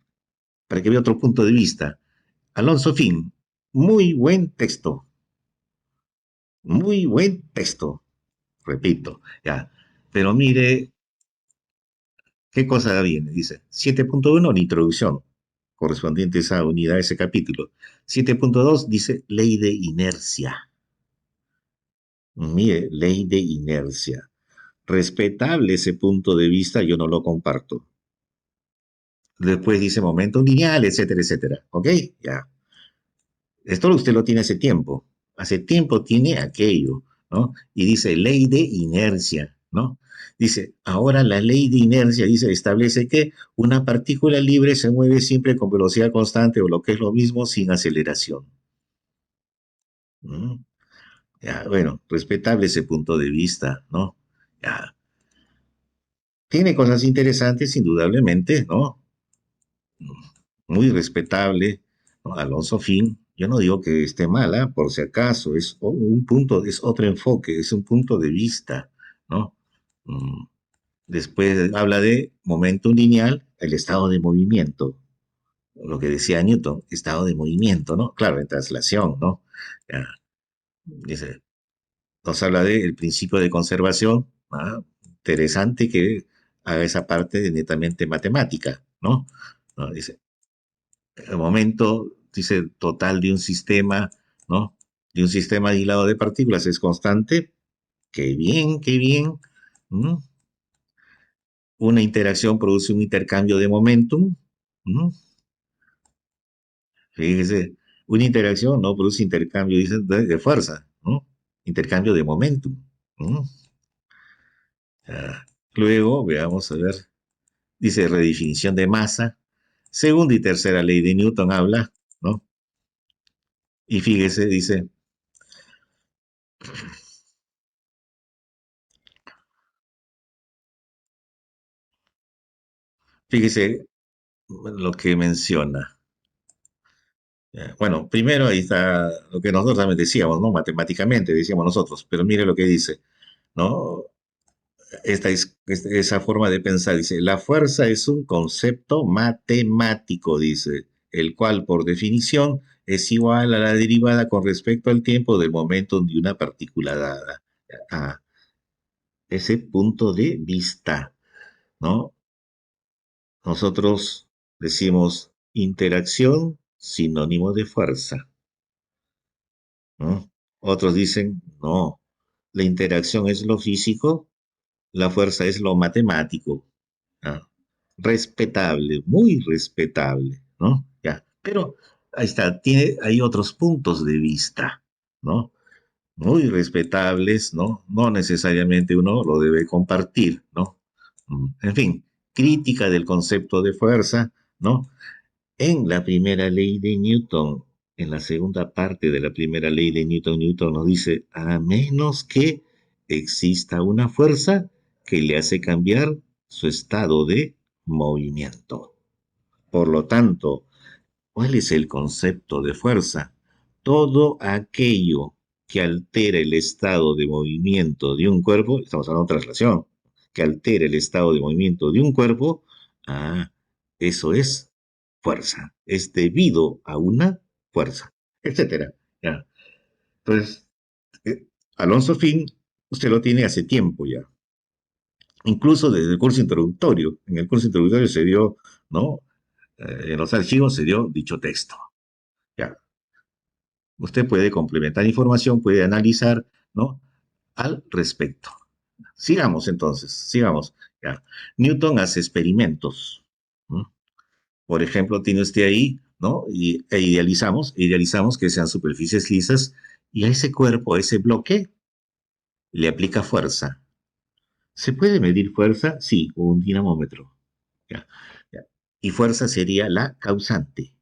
para que vea otro punto de vista. Alonso Fin, muy buen texto, muy buen texto, repito, ya. Pero mire, ¿qué cosa viene? Dice 7.1, la introducción, correspondiente a esa unidad, a ese capítulo. 7.2 dice ley de inercia. Mire, ley de inercia. Respetable ese punto de vista, yo no lo comparto. Después dice momento lineal, etcétera, etcétera. ¿Ok? Ya. Esto usted lo tiene hace tiempo tiene aquello, ¿no? Y dice ley de inercia, ¿no? Dice, ahora la ley de inercia, dice, establece que una partícula libre se mueve siempre con velocidad constante o lo que es lo mismo sin aceleración. ¿Mm? Ya, bueno, respetable ese punto de vista, ¿no? Ya. Tiene cosas interesantes, indudablemente, ¿no? Muy respetable, ¿no? Alonso Fin, yo no digo que esté mala, por si acaso, es un punto, es otro enfoque, es un punto de vista, ¿no? Mm, Después habla de momento lineal, el estado de movimiento, lo que decía Newton, estado de movimiento, ¿no? Claro, en traslación, ¿no? Ya, dice, nos habla del principio de conservación, interesante que haga esa parte de netamente matemática, ¿no? No, dice, El momento, dice, total de un sistema, ¿no? De un sistema aislado de partículas es constante. Qué bien, qué bien. ¿Mm? Una interacción produce un intercambio de momentum. ¿Mm? Fíjese, una interacción no produce intercambio, dice, de fuerza, ¿no? Intercambio de momentum. ¿Mm? Ah, luego, veamos a ver, dice redefinición de masa. Segunda y tercera ley de Newton habla, ¿no? Y fíjese, fíjese lo que menciona. Bueno, primero ahí está lo que nosotros también decíamos, ¿no? Matemáticamente decíamos nosotros, pero mire lo que dice, ¿no? Esa forma de pensar, dice, la fuerza es un concepto matemático, dice, el cual por definición es igual a la derivada con respecto al tiempo del momento de una partícula dada. A ese punto de vista, ¿no? Nosotros decimos interacción sinónimo de fuerza, ¿no? Otros dicen, no, la interacción es lo físico, la fuerza es lo matemático. ¿No? Respetable, muy respetable, ¿no? Ya, pero ahí está, hay otros puntos de vista, ¿no? Muy respetables, ¿no? No necesariamente uno lo debe compartir, ¿no? En fin, crítica del concepto de fuerza, ¿no? En la primera ley de Newton, en la segunda parte de la primera ley de Newton, Newton nos dice, a menos que exista una fuerza que le hace cambiar su estado de movimiento. Por lo tanto, ¿cuál es el concepto de fuerza? Todo aquello que altera el estado de movimiento de un cuerpo, estamos hablando de traslación, que altera el estado de movimiento de un cuerpo, ah, eso es fuerza, es debido a una fuerza, etcétera. ¿Ya? Entonces, Alonso Finn, usted lo tiene hace tiempo ya, incluso desde el curso introductorio. En el curso introductorio se dio, ¿no? En los archivos se dio dicho texto. Ya, usted puede complementar información, puede analizar, ¿no? Al respecto. Sigamos entonces, sigamos. Ya. Newton hace experimentos. ¿No? Por ejemplo, tiene usted ahí, ¿no? Idealizamos que sean superficies lisas y a ese cuerpo, a ese bloque, le aplica fuerza. ¿Se puede medir fuerza? Sí, con un dinamómetro. Ya, ya. Y fuerza sería la causante.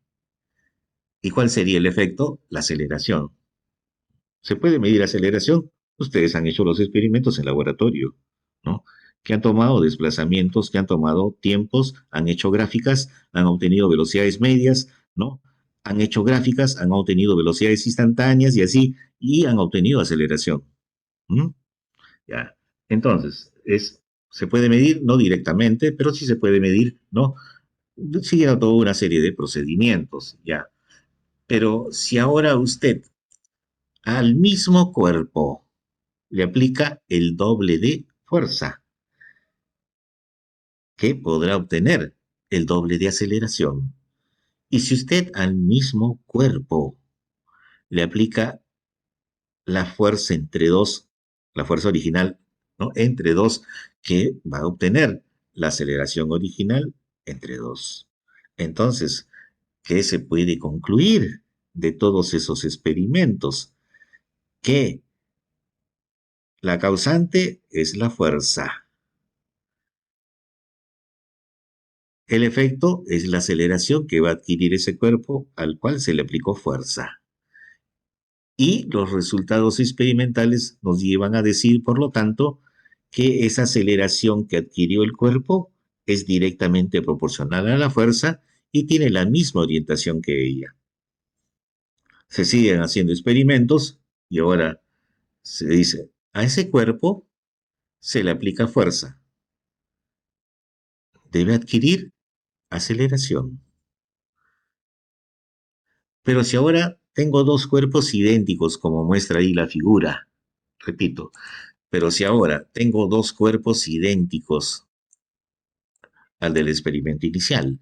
¿Y cuál sería el efecto? La aceleración. ¿Se puede medir aceleración? Ustedes han hecho los experimentos en laboratorio, ¿no? Que han tomado desplazamientos, que han tomado tiempos, han hecho gráficas, han obtenido velocidades medias, ¿no? Han hecho gráficas, han obtenido velocidades instantáneas y así, y han obtenido aceleración. ¿Mm? Ya. Entonces, se puede medir, no directamente, pero sí se puede medir, ¿no? Siguiendo toda una serie de procedimientos, ya. Pero si ahora usted al mismo cuerpo le aplica el doble de fuerza, que podrá obtener el doble de aceleración. Y si usted al mismo cuerpo le aplica la fuerza entre dos, la fuerza original, ¿no? Entre dos, que va a obtener la aceleración original entre dos. Entonces, ¿qué se puede concluir de todos esos experimentos? Que la causante es la fuerza. El efecto es la aceleración que va a adquirir ese cuerpo al cual se le aplicó fuerza. Y los resultados experimentales nos llevan a decir, por lo tanto, que esa aceleración que adquirió el cuerpo es directamente proporcional a la fuerza y tiene la misma orientación que ella. Se siguen haciendo experimentos y ahora se dice, a ese cuerpo se le aplica fuerza. Debe adquirir aceleración. Pero si ahora tengo dos cuerpos idénticos, como muestra ahí la figura, repito, pero si ahora tengo dos cuerpos idénticos al del experimento inicial,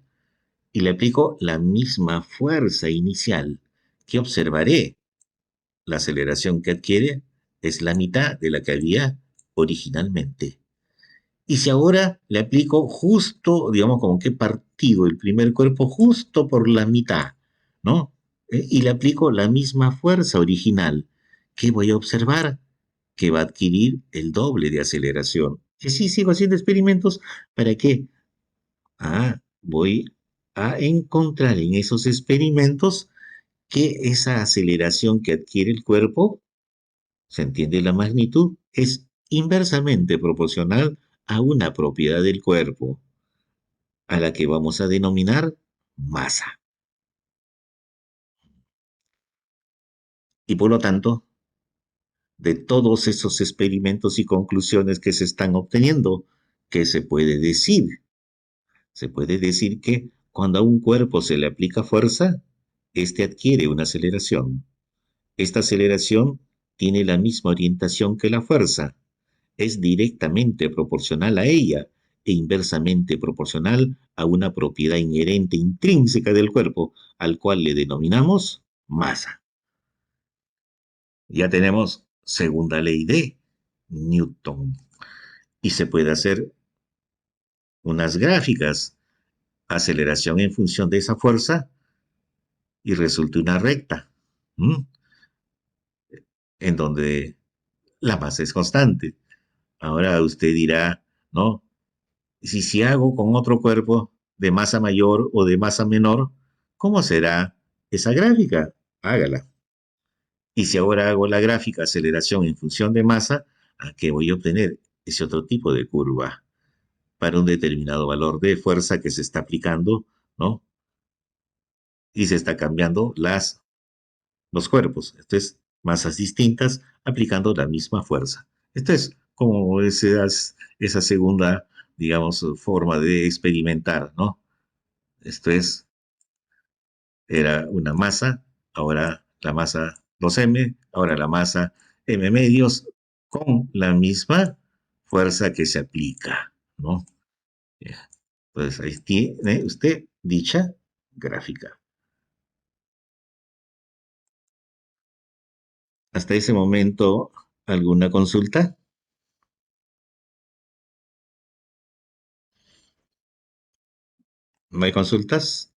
y le aplico la misma fuerza inicial, ¿qué observaré? La aceleración que adquiere es la mitad de la que había originalmente. Y si ahora le aplico justo, digamos, como que he partido el primer cuerpo justo por la mitad, ¿no? Y le aplico la misma fuerza original, ¿qué voy a observar? Que va a adquirir el doble de aceleración. Y sí, sigo haciendo experimentos. ¿Para qué? Voy a encontrar en esos experimentos que esa aceleración que adquiere el cuerpo, se entiende la magnitud, es inversamente proporcional a una propiedad del cuerpo, a la que vamos a denominar masa. Y por lo tanto, de todos esos experimentos y conclusiones que se están obteniendo, ¿qué se puede decir? Se puede decir que cuando a un cuerpo se le aplica fuerza, éste adquiere una aceleración. Esta aceleración tiene la misma orientación que la fuerza, es directamente proporcional a ella e inversamente proporcional a una propiedad inherente intrínseca del cuerpo, al cual le denominamos masa. Ya tenemos segunda ley de Newton y se puede hacer unas gráficas, aceleración en función de esa fuerza y resulta una recta, ¿m? En donde la masa es constante. Ahora usted dirá, ¿no? Si hago con otro cuerpo de masa mayor o de masa menor, ¿cómo será esa gráfica? Hágala. Y si ahora hago la gráfica aceleración en función de masa, ¿a qué voy a obtener? Ese otro tipo de curva para un determinado valor de fuerza que se está aplicando, ¿no? Y se está cambiando los cuerpos. Esto es masas distintas aplicando la misma fuerza. Esto es como esa segunda, digamos, forma de experimentar, ¿no? Esto es, era una masa, ahora la masa 2M, ahora la masa M medios, con la misma fuerza que se aplica, ¿no? Pues ahí tiene usted dicha gráfica. Hasta ese momento, ¿alguna consulta? ¿No hay consultas?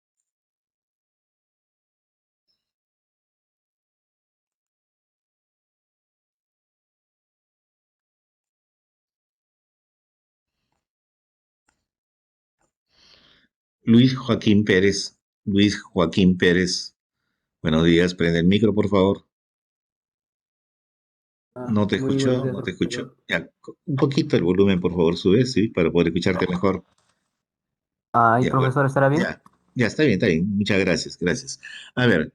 Luis Joaquín Pérez, Luis Joaquín Pérez, buenos días, prende el micro, por favor. No te Muy buenos escucho, días, no te escucho. profesor. Ya, un poquito el volumen, por favor, sube, sí, para poder escucharte mejor. ¿Y Ya, bueno, profesor estará bien? ya, ya, está bien, muchas gracias, gracias. A ver,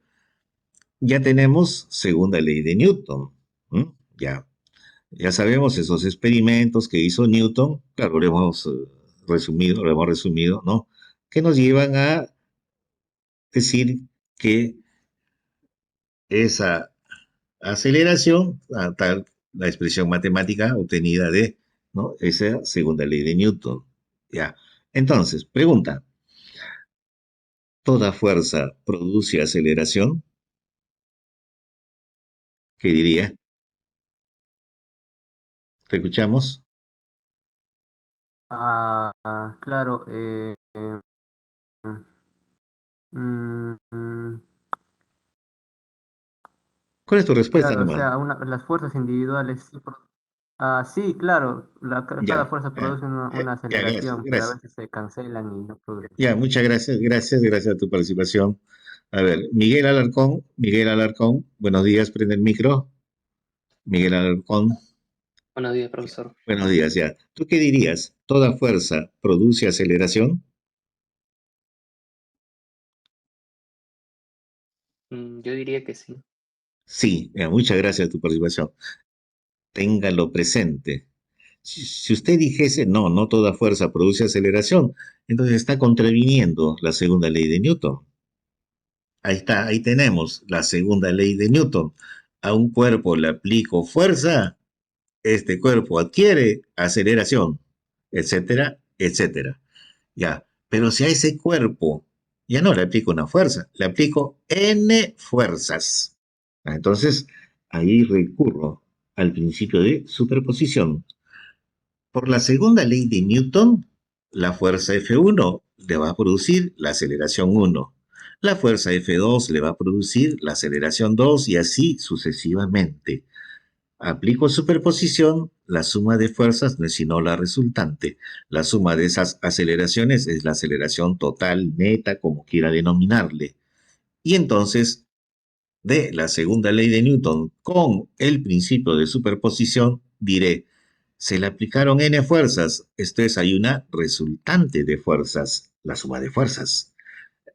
ya tenemos segunda ley de Newton. ¿M? Ya sabemos esos experimentos que hizo Newton, claro, lo hemos resumido, ¿no? Que nos llevan a decir que esa aceleración, a tal la expresión matemática obtenida de, ¿no? Esa segunda ley de Newton. Ya. Entonces, pregunta, ¿toda fuerza produce aceleración? ¿Qué diría? ¿Te escuchamos? Claro. Mm, mm, ¿Cuál es tu respuesta claro, o nomás? sea, las fuerzas individuales. Sí, sí, claro, cada Ya, fuerza produce una ya, gracias, aceleración, pero a gracias. veces se cancelan y no progresan. Ya, muchas gracias, gracias a tu participación. A ver, Miguel Alarcón, buenos días, prende el micro. Miguel Alarcón, Buenos días, profesor. buenos días, ya. ¿Tú qué dirías? ¿Toda fuerza produce aceleración? Yo diría que sí. Sí, muchas gracias a tu participación. Téngalo presente. Si usted dijese, no, no toda fuerza produce aceleración, entonces está contraviniendo la segunda ley de Newton. Ahí está, ahí tenemos la segunda ley de Newton. A un cuerpo le aplico fuerza, este cuerpo adquiere aceleración, etcétera, etcétera. Ya, pero si a ese cuerpo Ya no le aplico una fuerza, le aplico n fuerzas. Entonces, ahí recurro al principio de superposición. Por la segunda ley de Newton, la fuerza F1 le va a producir la aceleración 1. La fuerza F2 le va a producir la aceleración 2 y así sucesivamente. Aplico superposición, la suma de fuerzas no es sino la resultante. La suma de esas aceleraciones es la aceleración total, neta, como quiera denominarle. Y entonces, de la segunda ley de Newton con el principio de superposición, diré, se le aplicaron n fuerzas, esto es, hay una resultante de fuerzas, la suma de fuerzas.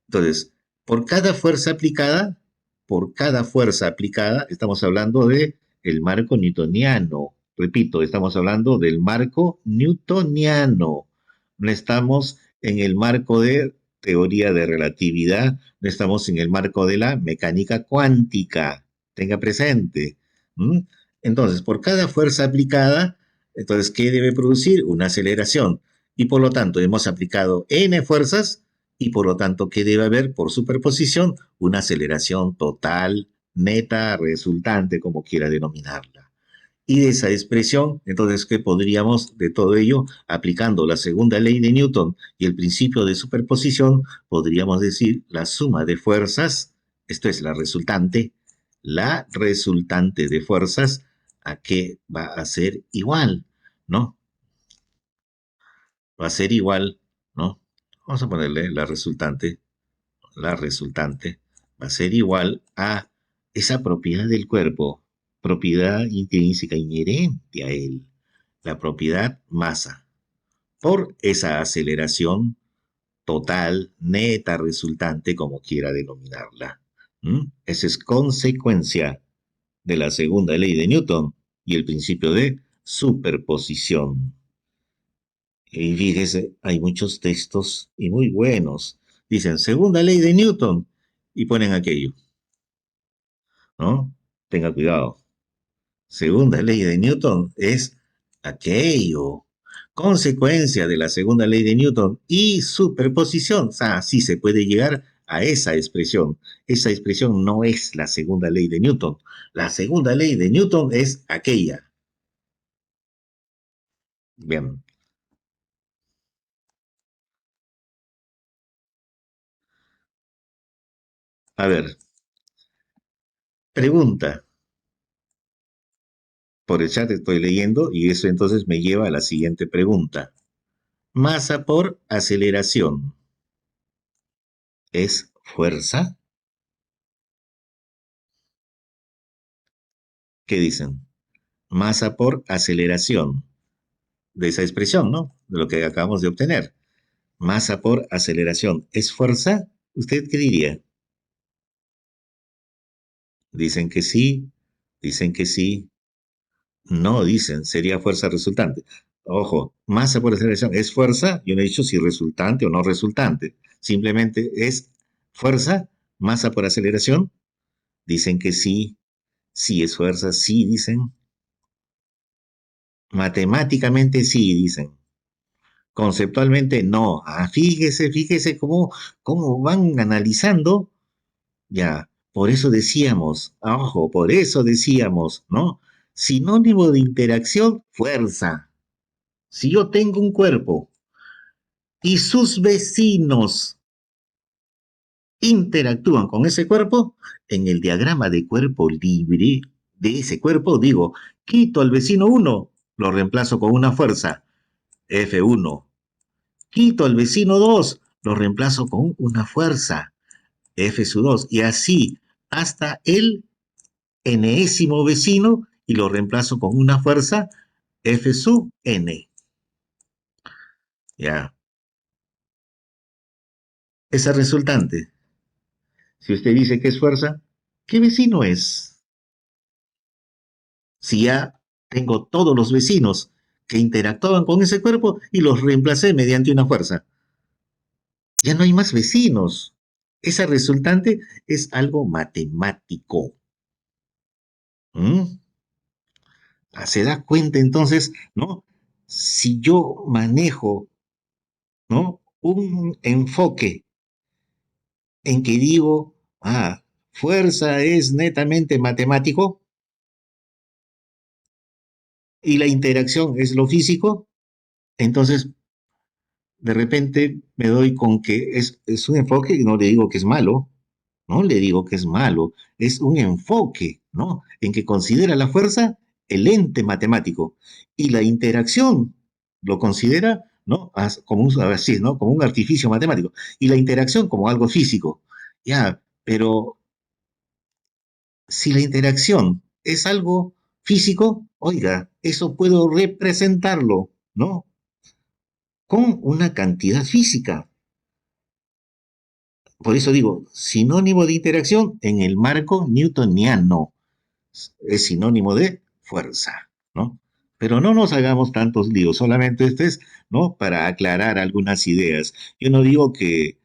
Entonces, por cada fuerza aplicada, estamos hablando de el marco newtoniano. Repito, estamos hablando del marco newtoniano. No estamos en el marco de teoría de relatividad, no estamos en el marco de la mecánica cuántica. Tenga presente. ¿Mm? Entonces, por cada fuerza aplicada, entonces, ¿qué debe producir? Una aceleración. Y por lo tanto, hemos aplicado n fuerzas y por lo tanto, ¿qué debe haber? Por superposición, una aceleración total, neta, resultante, como quiera denominarla. Y de esa expresión, entonces, ¿qué podríamos de todo ello? Aplicando la segunda ley de Newton y el principio de superposición, podríamos decir la suma de fuerzas, esto es la resultante de fuerzas, ¿a qué va a ser igual? ¿No? Va a ser igual, ¿no? Vamos a ponerle la resultante va a ser igual a esa propiedad del cuerpo, propiedad intrínseca inherente a él, la propiedad masa, por esa aceleración total, neta, resultante, como quiera denominarla. Esa es consecuencia de la segunda ley de Newton y el principio de superposición. Y fíjese, hay muchos textos y muy buenos. Dicen, segunda ley de Newton, y ponen aquello, ¿no? Tenga cuidado. Segunda ley de Newton es aquello. Consecuencia de la segunda ley de Newton y superposición. O sea, sí se puede llegar a esa expresión. Esa expresión no es la segunda ley de Newton. La segunda ley de Newton es aquella. Bien. A ver, pregunta. Por el chat estoy leyendo y eso entonces me lleva a la siguiente pregunta. Masa por aceleración. ¿Es fuerza? ¿Qué dicen? Masa por aceleración. De esa expresión, ¿no? De lo que acabamos de obtener. Masa por aceleración. ¿Es fuerza? ¿Usted qué diría? Dicen que sí, dicen que sí. No dicen, sería fuerza resultante. Ojo, masa por aceleración es fuerza. Yo no he dicho si resultante o no resultante. Simplemente es fuerza, masa por aceleración. Dicen que sí, sí es fuerza, sí dicen. Matemáticamente sí dicen. Conceptualmente no. Fíjese cómo van analizando. Ya, por eso decíamos, ojo, por eso decíamos, ¿no? Sinónimo de interacción, fuerza. Si yo tengo un cuerpo y sus vecinos interactúan con ese cuerpo, en el diagrama de cuerpo libre de ese cuerpo digo, quito al vecino 1, lo reemplazo con una fuerza, F1. Quito al vecino 2, lo reemplazo con una fuerza, F sub 2. Y así hasta el enésimo vecino y lo reemplazo con una fuerza, F sub n. Ya. Esa resultante, si usted dice que es fuerza, ¿qué vecino es? Si ya tengo todos los vecinos que interactuaban con ese cuerpo y los reemplacé mediante una fuerza. Ya no hay más vecinos. Esa resultante es algo matemático. ¿Mm? Se da cuenta entonces, ¿no? Si yo manejo, ¿no? Un enfoque en que digo, fuerza es netamente matemático y la interacción es lo físico, entonces de repente me doy con que es un enfoque y no le digo que es malo, no le digo que es malo, es un enfoque, ¿no? En que considera la fuerza el ente matemático y la interacción lo considera, ¿no? Como un, así, ¿no? Como un artificio matemático y la interacción como algo físico. Ya, pero si la interacción es algo físico, oiga, eso puedo representarlo, ¿no? Con una cantidad física. Por eso digo, sinónimo de interacción en el marco newtoniano. Es sinónimo de fuerza, ¿no? Pero no nos hagamos tantos líos, solamente este es, ¿no? Para aclarar algunas ideas. Yo no digo que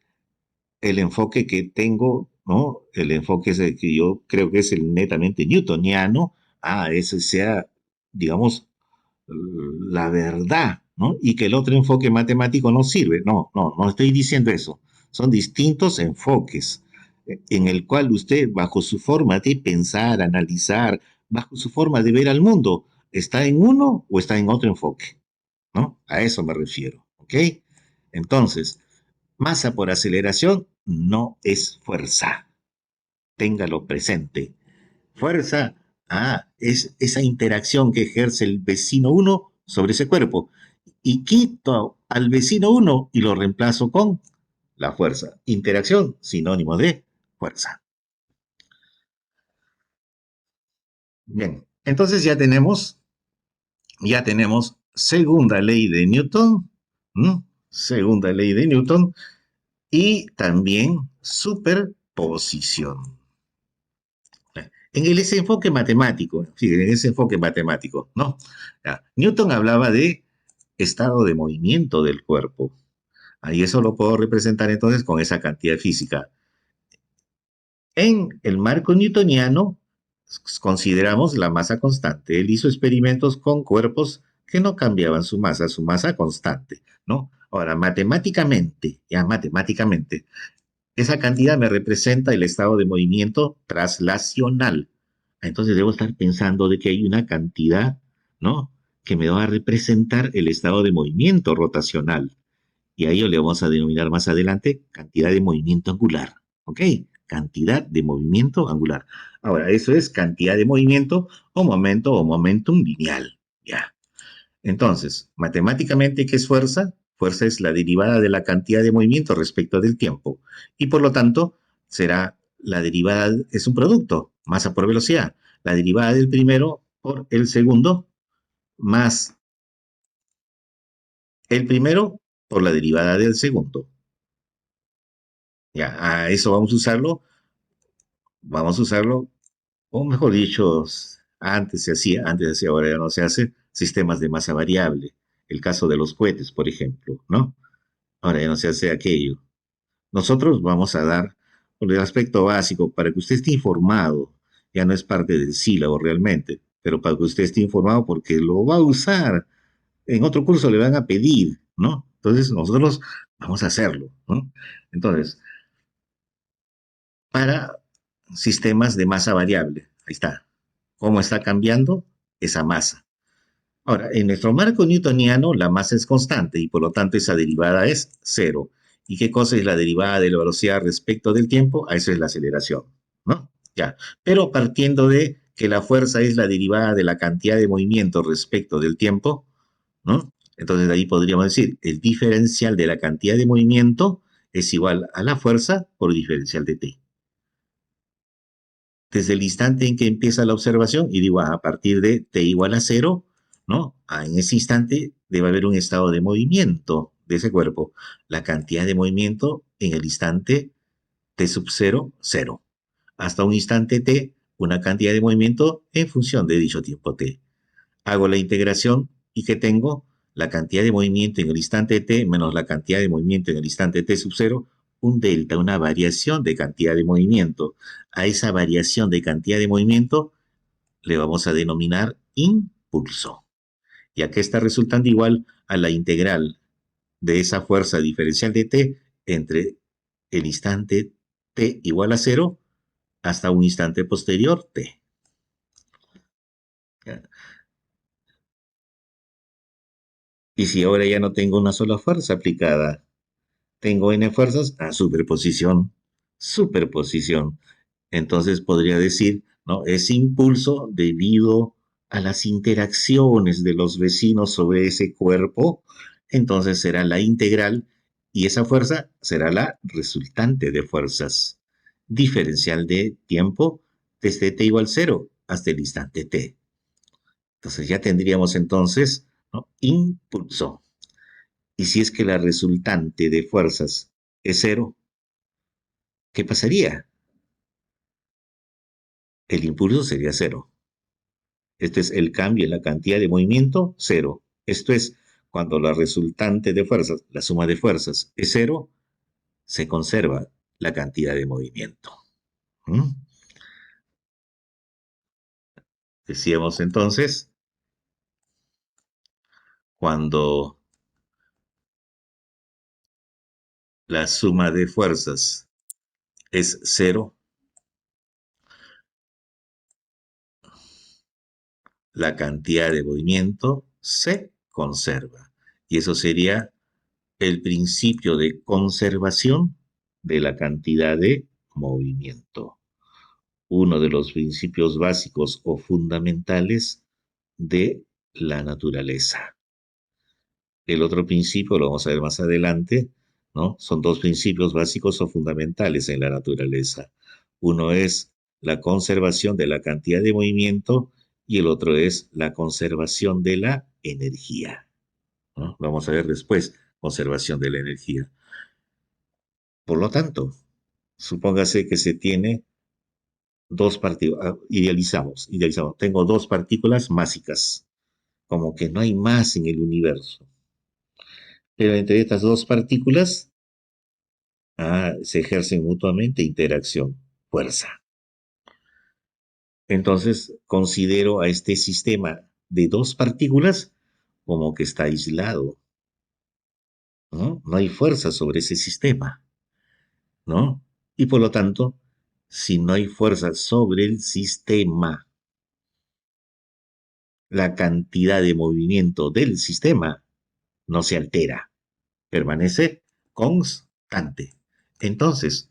el enfoque que tengo, ¿no? El enfoque es el que yo creo que es el netamente newtoniano, ese sea, digamos, la verdad, ¿no? Y que el otro enfoque matemático no sirve. No, no, no estoy diciendo eso. Son distintos enfoques en el cual usted, bajo su forma de pensar, analizar, bajo su forma de ver al mundo, está en uno o está en otro enfoque, ¿no? A eso me refiero, ¿ok? Entonces, masa por aceleración no es fuerza. Téngalo presente. Fuerza, es esa interacción que ejerce el vecino uno sobre ese cuerpo. Y quito al vecino uno y lo reemplazo con la fuerza. Interacción, sinónimo de fuerza. Bien, entonces ya tenemos segunda ley de Newton, ¿m? Segunda ley de Newton y también superposición. En ese enfoque matemático, fíjense, en ese enfoque matemático, ¿no? Newton hablaba de estado de movimiento del cuerpo. Y eso lo puedo representar entonces con esa cantidad física. En el marco newtoniano consideramos la masa constante. Él hizo experimentos con cuerpos que no cambiaban su masa constante, ¿no? Ahora, matemáticamente, esa cantidad me representa el estado de movimiento traslacional. Entonces debo estar pensando de que hay una cantidad, ¿no? Que me va a representar el estado de movimiento rotacional. Y a ello le vamos a denominar más adelante cantidad de movimiento angular. ¿Ok? Cantidad de movimiento angular. Ahora, eso es cantidad de movimiento o momento o momentum lineal. Ya. Entonces, matemáticamente, ¿qué es fuerza? Fuerza es la derivada de la cantidad de movimiento respecto del tiempo. Y por lo tanto, será la derivada, es un producto, masa por velocidad. La derivada del primero por el segundo, más el primero por la derivada del segundo. Ya, a eso vamos a usarlo, o mejor dicho, antes se hacía, ahora ya no se hace, sistemas de masa variable. El caso de los cohetes, por ejemplo, ¿no? Ahora ya no se hace aquello. Nosotros vamos a dar el aspecto básico para que usted esté informado. Ya no es parte del sílabo realmente, pero para que usted esté informado porque lo va a usar. En otro curso le van a pedir, ¿no? Entonces nosotros vamos a hacerlo, ¿no? Entonces, para sistemas de masa variable, ahí está. ¿Cómo está cambiando esa masa? Ahora, en nuestro marco newtoniano, la masa es constante y por lo tanto esa derivada es cero. ¿Y qué cosa es la derivada de la velocidad respecto del tiempo? A eso es la aceleración, ¿no? Ya. Pero partiendo de que la fuerza es la derivada de la cantidad de movimiento respecto del tiempo, ¿no? Entonces de ahí podríamos decir, el diferencial de la cantidad de movimiento es igual a la fuerza por diferencial de t. Desde el instante en que empieza la observación, y digo, a partir de t igual a cero, ¿no? En ese instante debe haber un estado de movimiento de ese cuerpo. La cantidad de movimiento en el instante t sub cero, cero. Hasta un instante t, una cantidad de movimiento en función de dicho tiempo t. Hago la integración y que tengo la cantidad de movimiento en el instante t menos la cantidad de movimiento en el instante t sub cero, un delta, una variación de cantidad de movimiento. A esa variación de cantidad de movimiento le vamos a denominar impulso, ya que está resultando igual a la integral de esa fuerza diferencial de t entre el instante t igual a cero hasta un instante posterior t. ¿Ya? Y si ahora ya no tengo una sola fuerza aplicada, tengo n fuerzas, superposición, superposición. Entonces podría decir, ¿no? Ese impulso debido a las interacciones de los vecinos sobre ese cuerpo, entonces será la integral y esa fuerza será la resultante de fuerzas. Diferencial de tiempo desde t igual cero hasta el instante t. Entonces ya tendríamos entonces, ¿no? Impulso. Y si es que la resultante de fuerzas es cero, ¿qué pasaría? El impulso sería cero. Esto es el cambio en la cantidad de movimiento, cero. Esto es cuando la resultante de fuerzas, la suma de fuerzas, es cero, se conserva la cantidad de movimiento. ¿Mm? Decíamos entonces, cuando la suma de fuerzas es cero, la cantidad de movimiento se conserva. Y eso sería el principio de conservación de la cantidad de movimiento, uno de los principios básicos o fundamentales de la naturaleza. El otro principio, lo vamos a ver más adelante, ¿no? Son dos principios básicos o fundamentales en la naturaleza. Uno es la conservación de la cantidad de movimiento y el otro es la conservación de la energía, ¿no? Vamos a ver después, conservación de la energía. Por lo tanto, supóngase que se tiene dos partículas, idealizamos, tengo dos partículas másicas, como que no hay más en el universo. Pero entre estas dos partículas se ejercen mutuamente interacción, fuerza. Entonces, considero a este sistema de dos partículas como que está aislado, ¿no? No hay fuerza sobre ese sistema, ¿no? Y por lo tanto, si no hay fuerza sobre el sistema, la cantidad de movimiento del sistema no se altera, permanece constante. Entonces,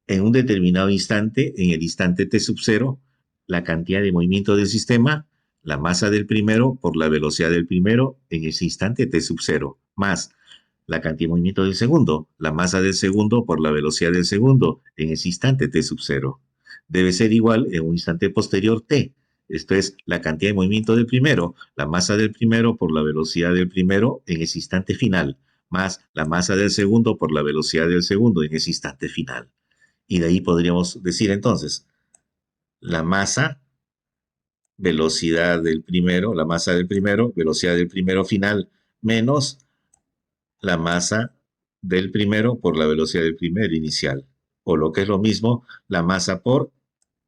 en un determinado instante, en el instante t sub cero, la cantidad de movimiento del sistema, la masa del primero por la velocidad del primero en ese instante t sub cero, más la cantidad de movimiento del segundo, la masa del segundo por la velocidad del segundo en ese instante t sub cero. Debe ser igual en un instante posterior t. Esto es la cantidad de movimiento del primero, la masa del primero por la velocidad del primero en ese instante final, más la masa del segundo por la velocidad del segundo en ese instante final. Y de ahí podríamos decir entonces, la masa, velocidad del primero, la masa del primero, velocidad del primero final, menos la masa del primero por la velocidad del primero inicial. O lo que es lo mismo, la masa por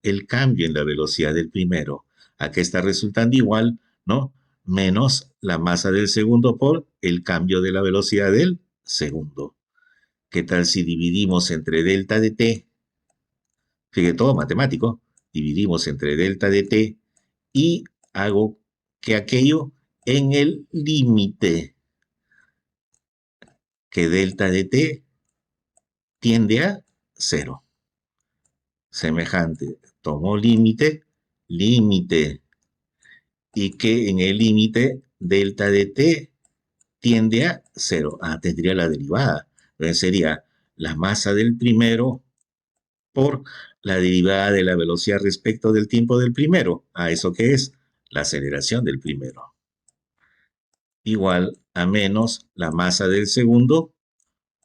el cambio en la velocidad del primero. Aquí está resultando igual, ¿no? Menos la masa del segundo por el cambio de la velocidad del segundo. ¿Qué tal si dividimos entre delta de t? Fíjate, todo matemático. Dividimos entre delta de t y hago que aquello en el límite que delta de t tiende a cero. Semejante. Tomo límite, límite, y que en el límite delta de t tiende a cero. Tendría la derivada. Entonces sería la masa del primero por la derivada de la velocidad respecto del tiempo del primero. ¿Eso qué es? La aceleración del primero. Igual a menos la masa del segundo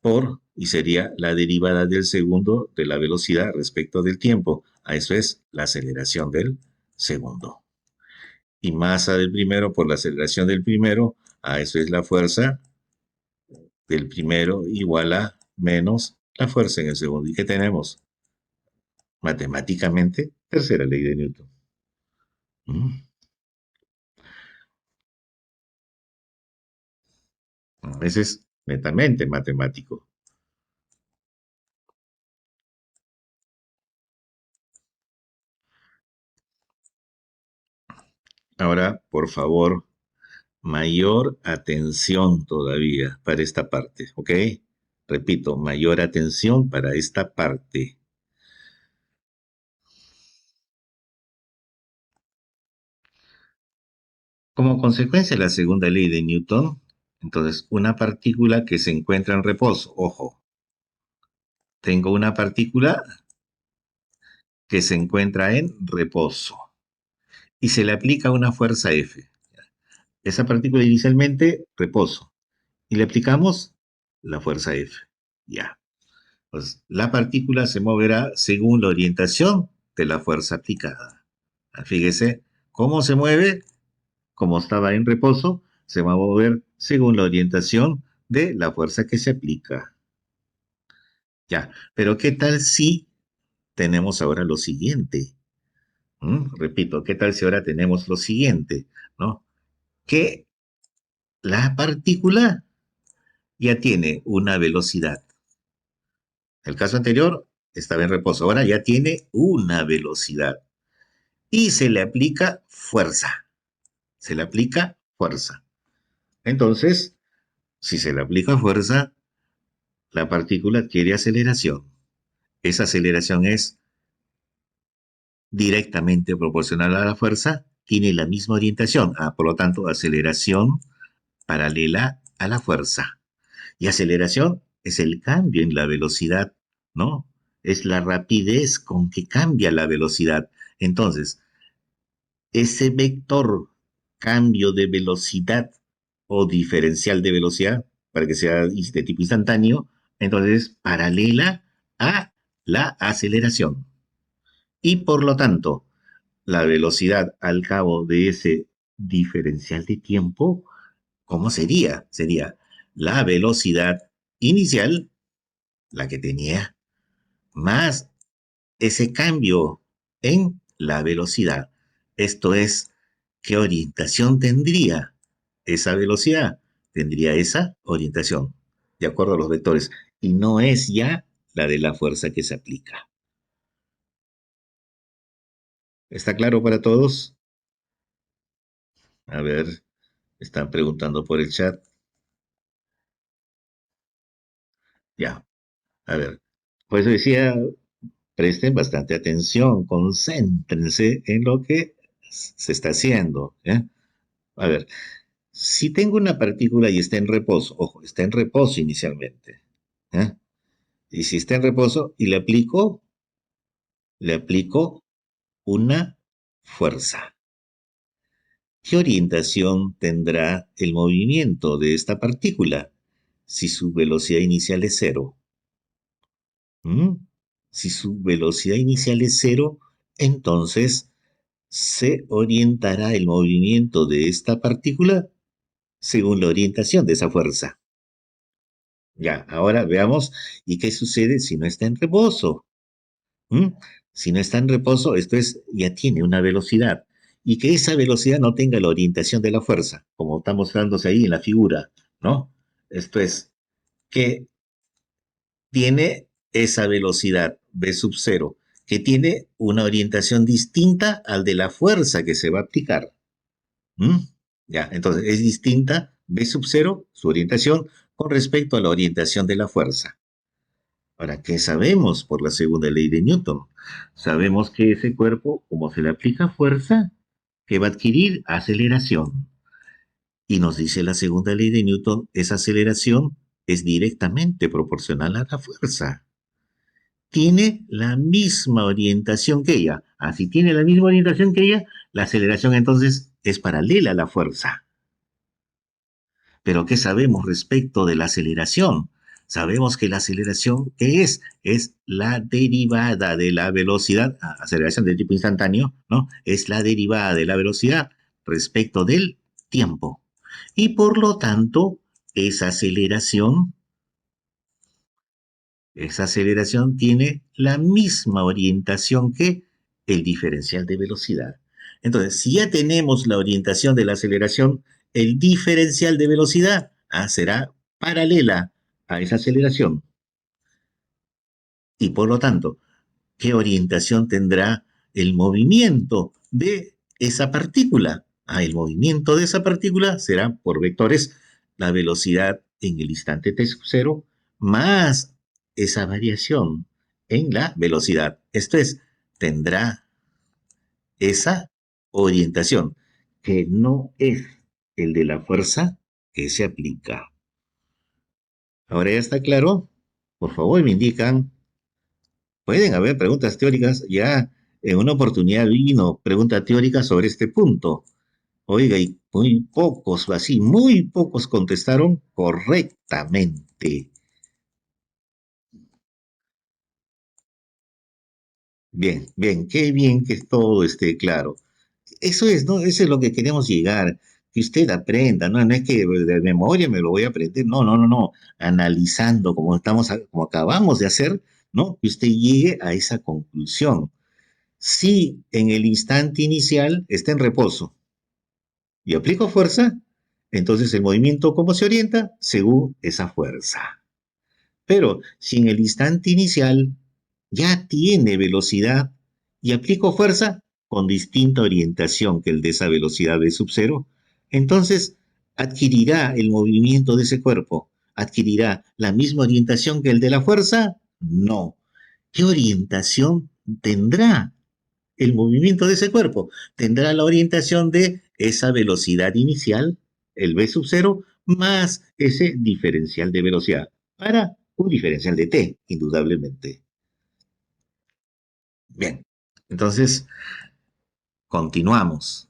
por, y sería la derivada del segundo de la velocidad respecto del tiempo. Eso es la aceleración del segundo. Y masa del primero por la aceleración del primero, eso es la fuerza del primero igual a menos la fuerza en el segundo. ¿Y qué tenemos? Matemáticamente, tercera ley de Newton. Ese es netamente matemático. Ahora, por favor, mayor atención todavía para esta parte, ¿ok? Repito, mayor atención para esta parte. Como consecuencia de la segunda ley de Newton, entonces una partícula que se encuentra en reposo, ojo, tengo una partícula que se encuentra en reposo y se le aplica una fuerza F. Esa partícula inicialmente reposo y le aplicamos la fuerza F. Ya. Pues la partícula se moverá según la orientación de la fuerza aplicada. Fíjese cómo se mueve, como estaba en reposo, se va a mover según la orientación de la fuerza que se aplica. Ya, pero ¿qué tal si tenemos ahora lo siguiente? Repito, ¿qué tal si ahora tenemos lo siguiente? ¿No? Que la partícula ya tiene una velocidad. El caso anterior estaba en reposo, ahora ya tiene una velocidad y se le aplica fuerza. Se le aplica fuerza. Entonces, si se le aplica fuerza, la partícula adquiere aceleración. Esa aceleración es directamente proporcional a la fuerza, tiene la misma orientación, por lo tanto, aceleración paralela a la fuerza. Y aceleración es el cambio en la velocidad, ¿no? Es la rapidez con que cambia la velocidad. Entonces, ese vector cambio de velocidad o diferencial de velocidad, para que sea de tipo instantáneo, entonces paralela a la aceleración. Y por lo tanto, la velocidad al cabo de ese diferencial de tiempo, ¿cómo sería? Sería la velocidad inicial, la que tenía, más ese cambio en la velocidad. Esto es, ¿qué orientación tendría esa velocidad? Tendría esa orientación, de acuerdo a los vectores, y no es ya la de la fuerza que se aplica. ¿Está claro para todos? A ver, están preguntando por el chat. Ya, a ver. Pues decía, presten bastante atención, concéntrense en lo que se está haciendo. A ver, si tengo una partícula y está en reposo, ojo, está en reposo inicialmente. ¿eh? Y si está en reposo y le aplico una fuerza. ¿Qué orientación tendrá el movimiento de esta partícula si su velocidad inicial es cero? Si su velocidad inicial es cero, entonces se orientará el movimiento de esta partícula según la orientación de esa fuerza. Ya, ahora veamos, ¿y qué sucede si no está en reposo? ¿Mm? Si no está en reposo, esto es, ya tiene una velocidad. Y que esa velocidad no tenga la orientación de la fuerza, como está mostrándose ahí en la figura, ¿no? Esto es, que tiene esa velocidad v sub cero, que tiene una orientación distinta al de la fuerza que se va a aplicar. ¿Mm? Ya, entonces es distinta v sub cero, su orientación, con respecto a la orientación de la fuerza. Ahora, ¿qué sabemos por la segunda ley de Newton? Sabemos que ese cuerpo, como se le aplica fuerza, que va a adquirir aceleración. Y nos dice la segunda ley de Newton, esa aceleración es directamente proporcional a la fuerza. Tiene la misma orientación que ella. Así tiene la misma orientación que ella, la aceleración entonces es paralela a la fuerza. Pero ¿qué sabemos respecto de la aceleración? Sabemos que la aceleración, ¿qué es? Es la derivada de la velocidad, aceleración de tipo instantáneo, ¿no? Es la derivada de la velocidad respecto del tiempo. Y por lo tanto, esa aceleración tiene la misma orientación que el diferencial de velocidad. Entonces, si ya tenemos la orientación de la aceleración, el diferencial de velocidad será paralela a esa aceleración. Y por lo tanto, ¿qué orientación tendrá el movimiento de esa partícula? El movimiento de esa partícula será por vectores la velocidad en el instante t sub 0 más esa variación en la velocidad. Esto es, tendrá esa orientación, que no es el de la fuerza que se aplica. Ahora ya está claro. Por favor, me indican. Pueden haber preguntas teóricas. Ya en una oportunidad vino pregunta teórica sobre este punto. Oiga, y muy pocos, así, muy pocos contestaron correctamente. Bien, bien que todo esté claro. Eso es, ¿no? Eso es lo que queremos llegar, que usted aprenda, ¿no? No es que de memoria me lo voy a aprender, no. Analizando, como acabamos de hacer, ¿no? Que usted llegue a esa conclusión. Si en el instante inicial está en reposo y aplico fuerza, entonces el movimiento, ¿cómo se orienta? Según esa fuerza. Pero si en el instante inicial ya tiene velocidad y aplico fuerza con distinta orientación que el de esa velocidad de sub cero, entonces adquirirá el movimiento de ese cuerpo, adquirirá la misma orientación que el de la fuerza. No. ¿Qué orientación tendrá el movimiento de ese cuerpo? Tendrá la orientación de esa velocidad inicial, el v sub cero, más ese diferencial de velocidad, para un diferencial de t, indudablemente. Bien, entonces continuamos,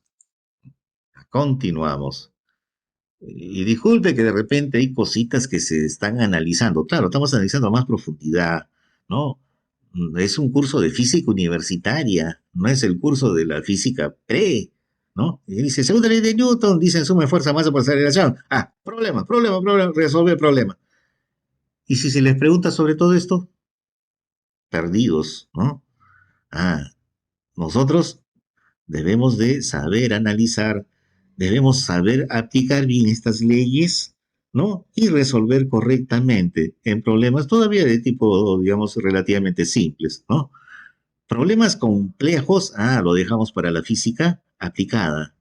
continuamos. Y disculpe que de repente hay cositas que se están analizando. Claro, estamos analizando a más profundidad, ¿no? Es un curso de física universitaria, no es el curso de la física pre, ¿no? Y dice, segunda ley de Newton, dicen suma de fuerza, masa por aceleración. Problema, resolver problema. Y si se les pregunta sobre todo esto, perdidos, ¿no? Ah, nosotros debemos de saber analizar, debemos saber aplicar bien estas leyes, ¿no? Y resolver correctamente en problemas todavía de tipo, digamos, relativamente simples, ¿no? Problemas complejos, lo dejamos para la física aplicada,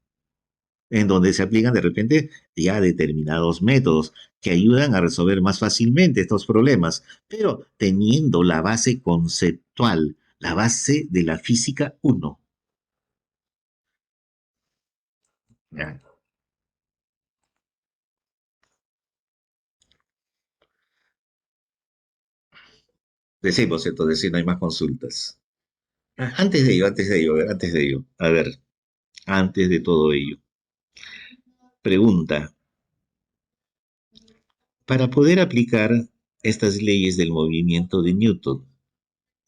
en donde se aplican de repente ya determinados métodos que ayudan a resolver más fácilmente estos problemas, pero teniendo la base conceptual, la base de la física 1. Ya. Decimos entonces, si no hay más consultas. A ver, antes de todo ello. Pregunta, para poder aplicar estas leyes del movimiento de Newton,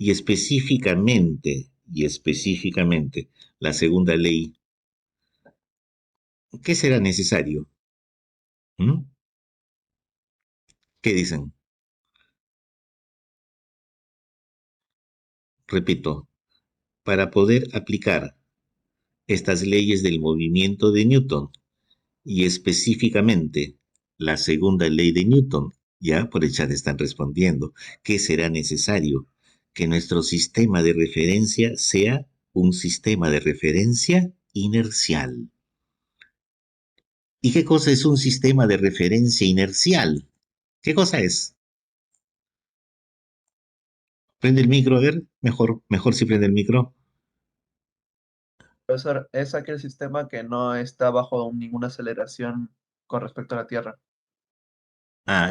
y específicamente la segunda ley, ¿qué será necesario? ¿Mm? ¿Qué dicen? Repito, para poder aplicar estas leyes del movimiento de Newton, y específicamente la segunda ley de Newton, ya por el chat están respondiendo, ¿qué será necesario? Que nuestro sistema de referencia sea un sistema de referencia inercial. ¿Y qué cosa es un sistema de referencia inercial? ¿Qué cosa es? Prende el micro, a ver, mejor si prende el micro. Profesor, es aquel sistema que no está bajo ninguna aceleración con respecto a la Tierra.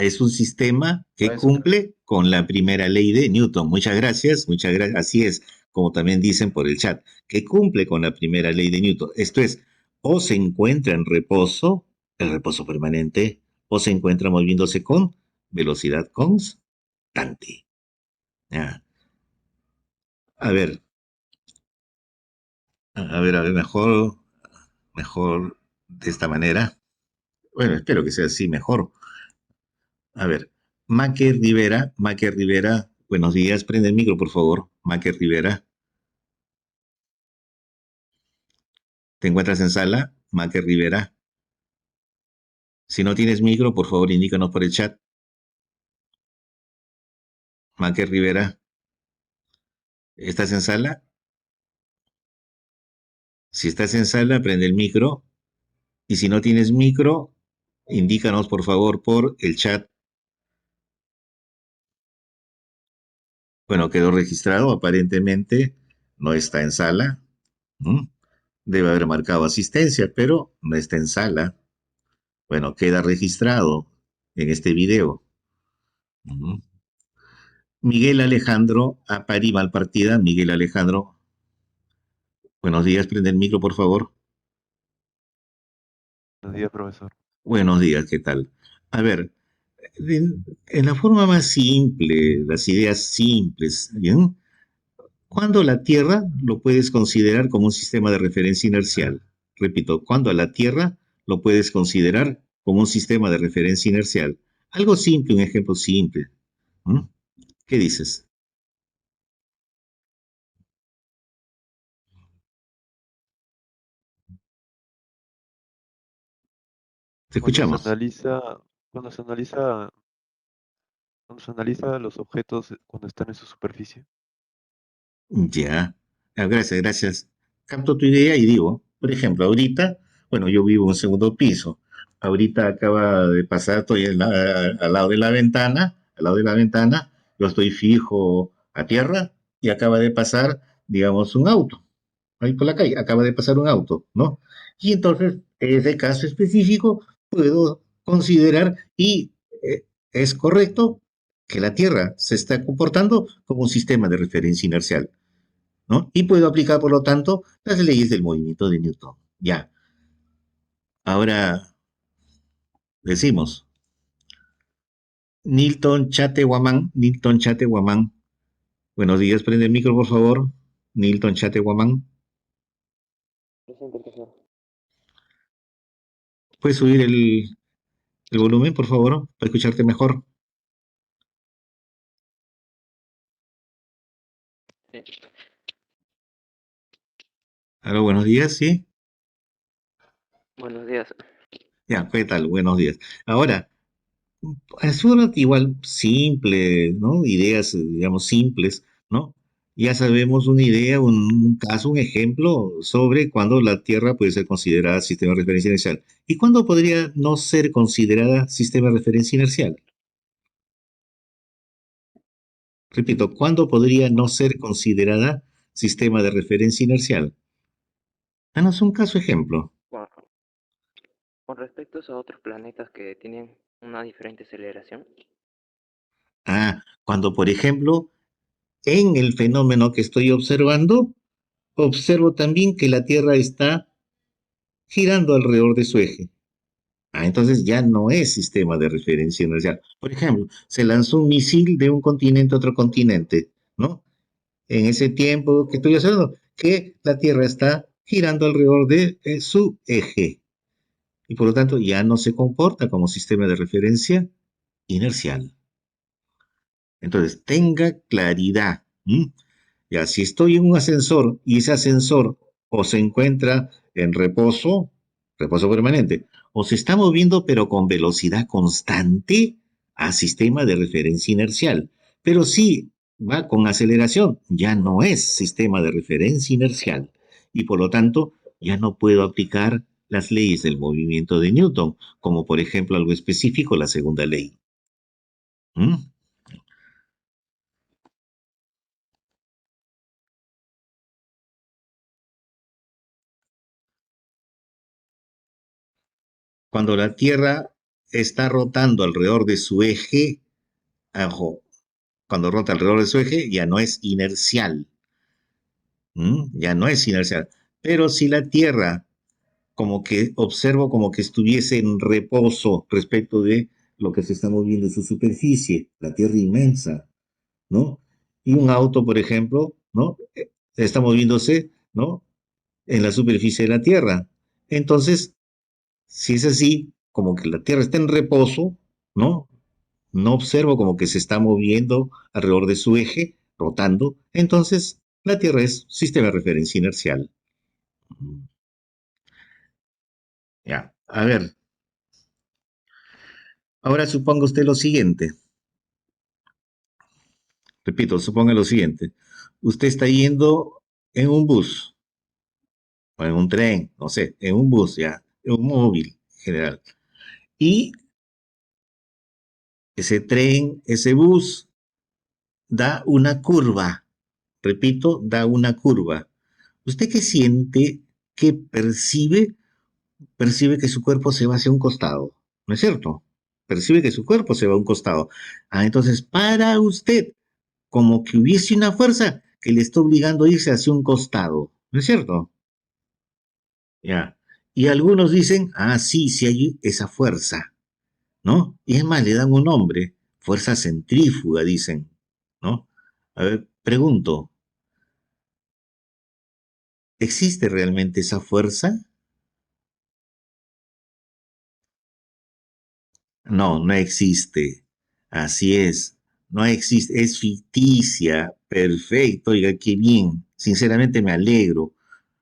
Es un sistema que Eso creo. cumple con la primera ley de Newton. Muchas gracias. Así es, como también dicen por el chat, que cumple con la primera ley de Newton. Esto es, o se encuentra en reposo, el reposo permanente, o se encuentra moviéndose con velocidad constante. Ya. A ver, mejor de esta manera. Bueno, espero que sea así mejor. A ver, Maque Rivera, buenos días, prende el micro, por favor. Maque Rivera, ¿te encuentras en sala? Maque Rivera. Si no tienes micro, por favor, indícanos por el chat. Maque Rivera, ¿estás en sala? Si estás en sala, prende el micro. Y si no tienes micro, indícanos por favor por el chat. Bueno, quedó registrado, aparentemente no está en sala. ¿Mm? Debe haber marcado asistencia, pero no está en sala. Bueno, queda registrado en este video. ¿Mm? Miguel Alejandro Apari Malpartida. Miguel Alejandro, buenos días, prende el micro, por favor. Buenos días, profesor. Buenos días, ¿qué tal? A ver, en la forma más simple, las ideas simples, ¿bien? ¿Cuándo la Tierra lo puedes considerar como un sistema de referencia inercial? Repito, ¿cuándo a la Tierra lo puedes considerar como un sistema de referencia inercial? Algo simple, un ejemplo simple. ¿Mm? ¿Qué dices? Te Cuando se escuchamos. analiza, cuando se analiza, cuando se analiza los objetos cuando están en su superficie. Ya. Gracias, gracias. Capto tu idea y digo, por ejemplo, ahorita, bueno, yo vivo en un segundo piso. Ahorita acaba de pasar, estoy al lado de la ventana, al lado de la ventana, yo estoy fijo a tierra y acaba de pasar, digamos, un auto. Ahí por la calle, acaba de pasar un auto, ¿no? Y entonces, en ese caso específico, puedo considerar y es correcto que la Tierra se está comportando como un sistema de referencia inercial, ¿no? Y puedo aplicar, por lo tanto, las leyes del movimiento de Newton. Ya. Ahora decimos, Nilton Chatewaman. Buenos días, prende el micro, por favor. Nilton Chatewaman. Presente, profesor. ¿Puedes subir el volumen, por favor, para escucharte mejor? Sí. Aló, buenos días, ¿sí? Buenos días. Ya, ¿qué tal? Buenos días. Ahora, es una igual simple, ¿no? Ideas, digamos, simples, ¿no? Ya sabemos una idea, un caso, un ejemplo sobre cuándo la Tierra puede ser considerada sistema de referencia inercial y cuándo podría no ser considerada sistema de referencia inercial. Repito, ¿cuándo podría no ser considerada sistema de referencia inercial? Danos un caso ejemplo. Con, con respecto a otros planetas que tienen una diferente aceleración. Cuando, por ejemplo, en el fenómeno que estoy observando, observo también que la Tierra está girando alrededor de su eje. Entonces ya no es sistema de referencia inercial. Por ejemplo, se lanzó un misil de un continente a otro continente, ¿no? En ese tiempo que estoy observando, que la Tierra está girando alrededor de su eje. Y por lo tanto ya no se comporta como sistema de referencia inercial. Entonces, tenga claridad. ¿M? Ya, si estoy en un ascensor y ese ascensor o se encuentra en reposo, reposo permanente, o se está moviendo pero con velocidad constante a sistema de referencia inercial. Pero si va con aceleración, ya no es sistema de referencia inercial. Y por lo tanto, ya no puedo aplicar las leyes del movimiento de Newton, como por ejemplo algo específico, la segunda ley. ¿Mm? Cuando la Tierra está rotando alrededor de su eje, ojo, cuando rota alrededor de su eje, ya no es inercial. Ya no es inercial. Pero si la Tierra, como que observo como que estuviese en reposo respecto de lo que se está moviendo en su superficie, la Tierra inmensa, ¿no? Y un auto, por ejemplo, ¿no? Está moviéndose, ¿no? En la superficie de la Tierra. Entonces, si es así, como que la Tierra está en reposo, ¿no? No observo como que se está moviendo alrededor de su eje, rotando, entonces la Tierra es sistema de referencia inercial. Ya, a ver, ahora suponga usted lo siguiente, repito, suponga lo siguiente, usted está yendo en un bus, o en un tren, no sé, en un bus, ya, un móvil en general. Y ese tren, ese bus, da una curva. Repito, da una curva. ¿Usted qué siente, qué percibe? Percibe que su cuerpo se va hacia un costado, ¿no es cierto? Percibe que su cuerpo se va a un costado. Entonces, para usted, como que hubiese una fuerza que le está obligando a irse hacia un costado, ¿no es cierto? Ya. Y algunos dicen, sí, sí hay esa fuerza, ¿no? Y es más, le dan un nombre, fuerza centrífuga, dicen, ¿no? A ver, pregunto, ¿existe realmente esa fuerza? No, no existe. Así es. No existe. Es ficticia. Perfecto. Oiga, qué bien. Sinceramente me alegro.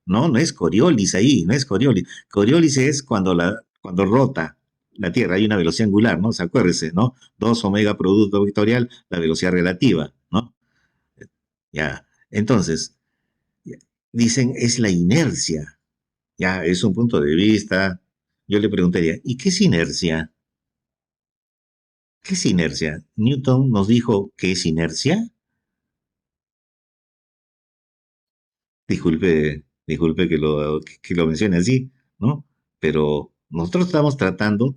No, no es Coriolis ahí, no es Coriolis. Coriolis es cuando rota la Tierra, hay una velocidad angular, ¿no? Se acuérdese, ¿no? 2 omega producto vectorial, la velocidad relativa, ¿no? Ya. Entonces, ya, dicen es la inercia. Ya, es un punto de vista. Yo le preguntaría, ¿y qué es inercia? ¿Qué es inercia? Newton nos dijo que es inercia. Disculpe que lo mencione así, ¿no? Pero nosotros estamos tratando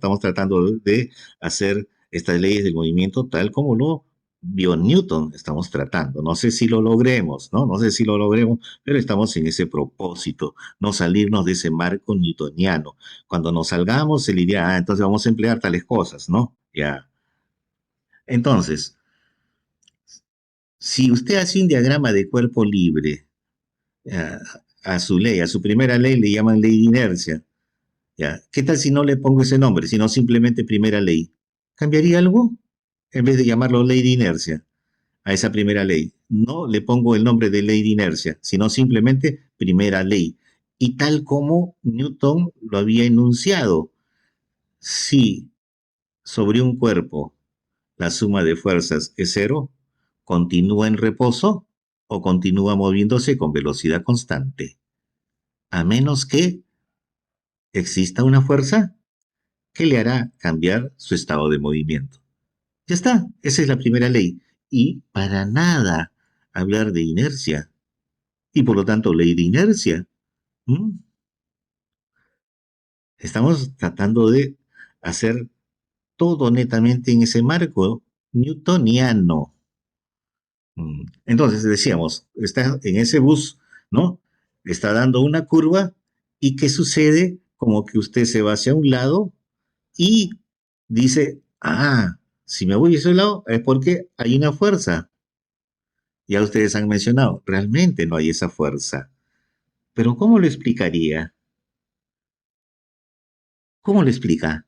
de hacer estas leyes del movimiento tal como lo vio Newton, estamos tratando. No sé si lo logremos, ¿no? No sé si lo logremos, pero estamos en ese propósito, no salirnos de ese marco newtoniano. Cuando nos salgamos, se diría, entonces vamos a emplear tales cosas, ¿no? Ya. Entonces, si usted hace un diagrama de cuerpo libre, a, a su ley, a su primera ley le llaman ley de inercia, ¿ya? ¿Qué tal si no le pongo ese nombre, sino simplemente primera ley? ¿Cambiaría algo? En vez de llamarlo ley de inercia a esa primera ley, no le pongo el nombre de ley de inercia, sino simplemente primera ley. Y tal como Newton lo había enunciado, si sobre un cuerpo la suma de fuerzas es cero, ¿continúa en reposo o continúa moviéndose con velocidad constante? A menos que exista una fuerza que le hará cambiar su estado de movimiento. Ya está, esa es la primera ley. Y para nada hablar de inercia. Y por lo tanto, ley de inercia. ¿Mm? Estamos tratando de hacer todo netamente en ese marco newtoniano. Entonces decíamos, está en ese bus, ¿no? Está dando una curva y ¿qué sucede? Como que usted se va hacia un lado y dice, si me voy a ese lado es porque hay una fuerza. Ya ustedes han mencionado, realmente no hay esa fuerza. Pero ¿cómo lo explicaría? ¿Cómo lo explica?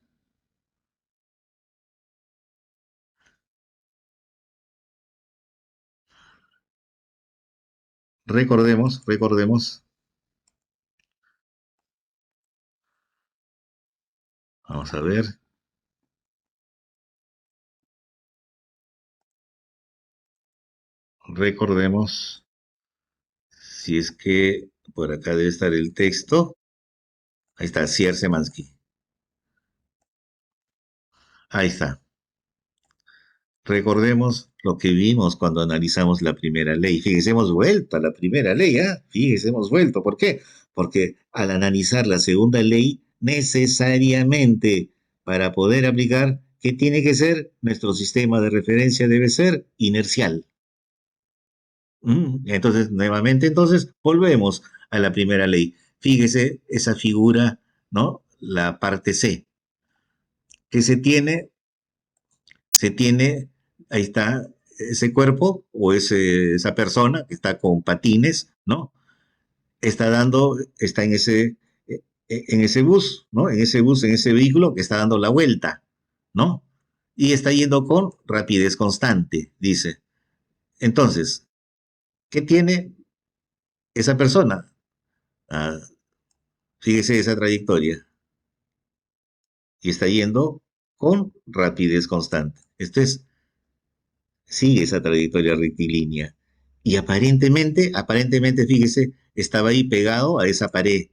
Recordemos. Vamos a ver. Recordemos. Si es que por acá debe estar el texto. Ahí está, Sierra Semansky. Ahí está. Recordemos lo que vimos cuando analizamos la primera ley. Fíjese, hemos vuelto a la primera ley, ¿ah? Fíjese, hemos vuelto. ¿Por qué? Porque al analizar la segunda ley, necesariamente para poder aplicar, ¿qué tiene que ser? Nuestro sistema de referencia debe ser inercial. Entonces, nuevamente, volvemos a la primera ley. Fíjese esa figura, ¿no? La parte C, que se tiene, ahí está, ese cuerpo o esa persona que está con patines, ¿no? Está en ese bus, ¿no? En ese vehículo que está dando la vuelta, ¿no? Y está yendo con rapidez constante, dice. Entonces, ¿qué tiene esa persona? Ah, Fíjese esa trayectoria. Y está yendo con rapidez constante. Sigue esa trayectoria rectilínea. Y aparentemente, fíjese, estaba ahí pegado a esa pared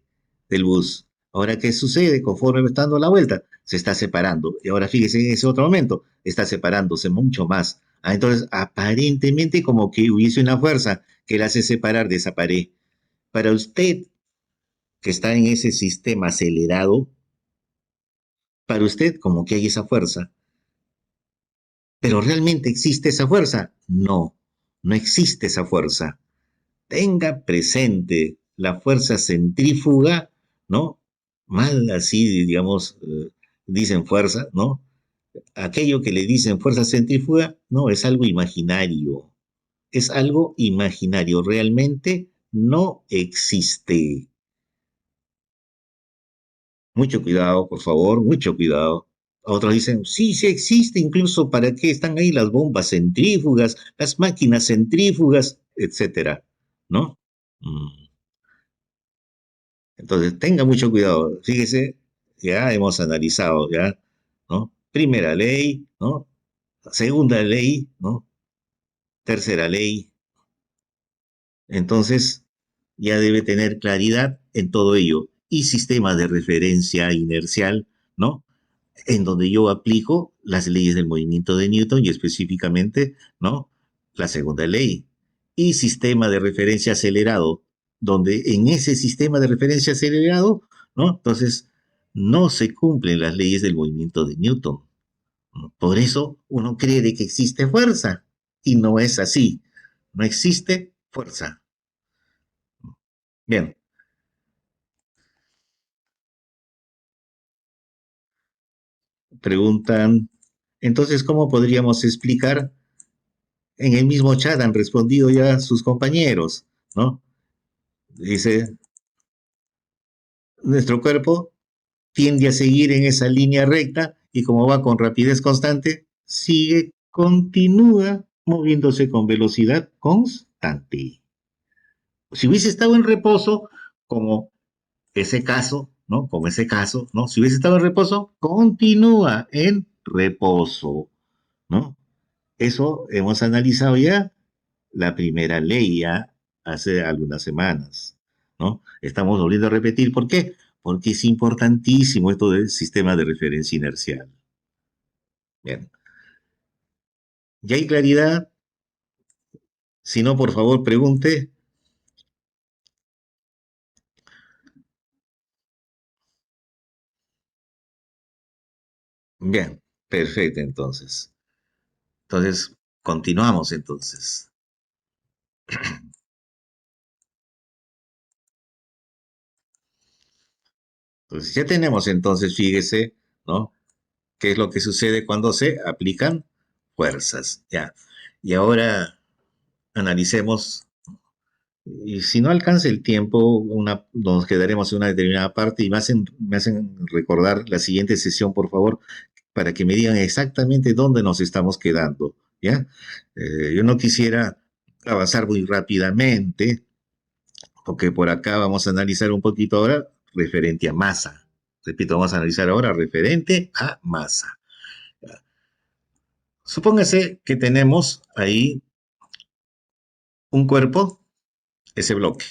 del bus. Ahora, ¿qué sucede? Conforme va dando la vuelta, se está separando. Y ahora fíjese en ese otro momento, está separándose mucho más. Entonces, aparentemente como que hubiese una fuerza que la hace separar de esa pared. Para usted, que está en ese sistema acelerado, para usted como que hay esa fuerza. ¿Pero realmente existe esa fuerza? No, no existe esa fuerza. Tenga presente la fuerza centrífuga, ¿no? Mal así, digamos, dicen fuerza, ¿no? Aquello que le dicen fuerza centrífuga, no, es algo imaginario. Es algo imaginario, realmente no existe. Mucho cuidado, por favor, mucho cuidado. Otros dicen, sí, sí existe, incluso para qué están ahí las bombas centrífugas, las máquinas centrífugas, etcétera, ¿no? Mm. Entonces, tenga mucho cuidado. Fíjese, ya hemos analizado, ya, ¿no? Primera ley, ¿no? Segunda ley, ¿no? Tercera ley. Entonces, ya debe tener claridad en todo ello. Y sistema de referencia inercial, ¿no? En donde yo aplico las leyes del movimiento de Newton y específicamente, ¿no? La segunda ley. Y sistema de referencia acelerado, donde en ese sistema de referencia acelerado, ¿no? Entonces, no se cumplen las leyes del movimiento de Newton. ¿No? Por eso uno cree de que existe fuerza y no es así. No existe fuerza. Bien, preguntan, entonces, ¿cómo podríamos explicar? En el mismo chat han respondido ya sus compañeros, ¿no? Dice, nuestro cuerpo tiende a seguir en esa línea recta y como va con rapidez constante, continúa moviéndose con velocidad constante. Si hubiese estado en reposo, como ese caso, ¿no? Como ese caso, ¿no? Si hubiese estado en reposo, continúa en reposo, ¿no? Eso hemos analizado ya la primera ley ya hace algunas semanas, ¿no? Estamos volviendo a repetir, ¿por qué? Porque es importantísimo esto del sistema de referencia inercial. Bien. ¿Ya hay claridad? Si no, por favor, pregunte. Bien, perfecto, entonces. Entonces, continuamos entonces. Entonces, ya tenemos entonces, fíjese, ¿no? ¿Qué es lo que sucede cuando se aplican fuerzas? Ya. Y ahora analicemos, y si no alcanza el tiempo, nos quedaremos en una determinada parte y me hacen recordar la siguiente sesión, por favor, para que me digan exactamente dónde nos estamos quedando, ¿ya? Yo no quisiera avanzar muy rápidamente, porque por acá vamos a analizar un poquito ahora referente a masa. Repito, vamos a analizar ahora referente a masa. Supóngase que tenemos ahí un cuerpo, ese bloque.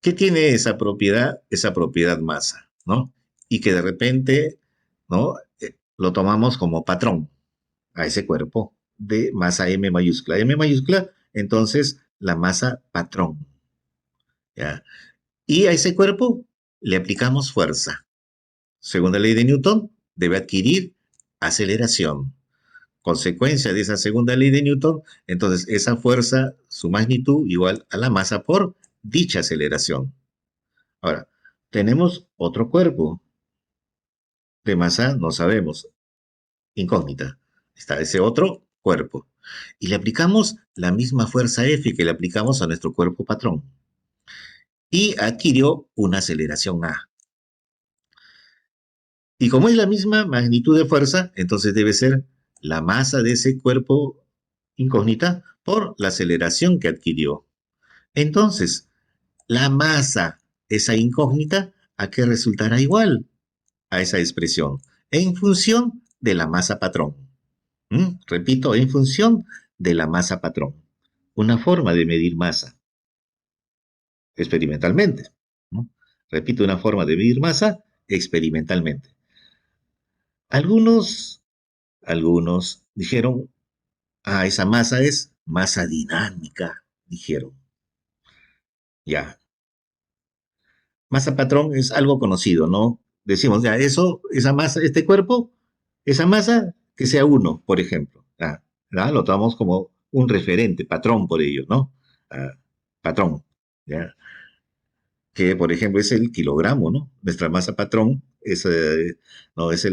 ¿Qué tiene esa propiedad? Esa propiedad masa, ¿no? Y que de repente, ¿no? Lo tomamos como patrón a ese cuerpo de masa M mayúscula. M mayúscula, entonces la masa patrón, ¿ya? Y a ese cuerpo le aplicamos fuerza. Según la ley de Newton, debe adquirir aceleración. Consecuencia de esa segunda ley de Newton, entonces esa fuerza, su magnitud igual a la masa por dicha aceleración. Ahora, tenemos otro cuerpo de masa, no sabemos, incógnita. Está ese otro cuerpo. Y le aplicamos la misma fuerza F que le aplicamos a nuestro cuerpo patrón. Y adquirió una aceleración A. Y como es la misma magnitud de fuerza, entonces debe ser la masa de ese cuerpo incógnita por la aceleración que adquirió. Entonces, la masa, esa incógnita, ¿a qué resultará igual? A esa expresión, en función de la masa patrón. Repito, en función de la masa patrón. Una forma de medir masa, experimentalmente, ¿no? Repito, una forma de medir masa experimentalmente. Algunos dijeron, esa masa es masa dinámica, dijeron. Ya, masa patrón es algo conocido, ¿no? Decimos, ya, esa masa, este cuerpo, esa masa, que sea uno, por ejemplo. ¿Ya? Lo tomamos como un referente, patrón por ello, ¿no? Ah, patrón, ¿ya? Que por ejemplo es el kilogramo, ¿no? Nuestra masa patrón es, no, es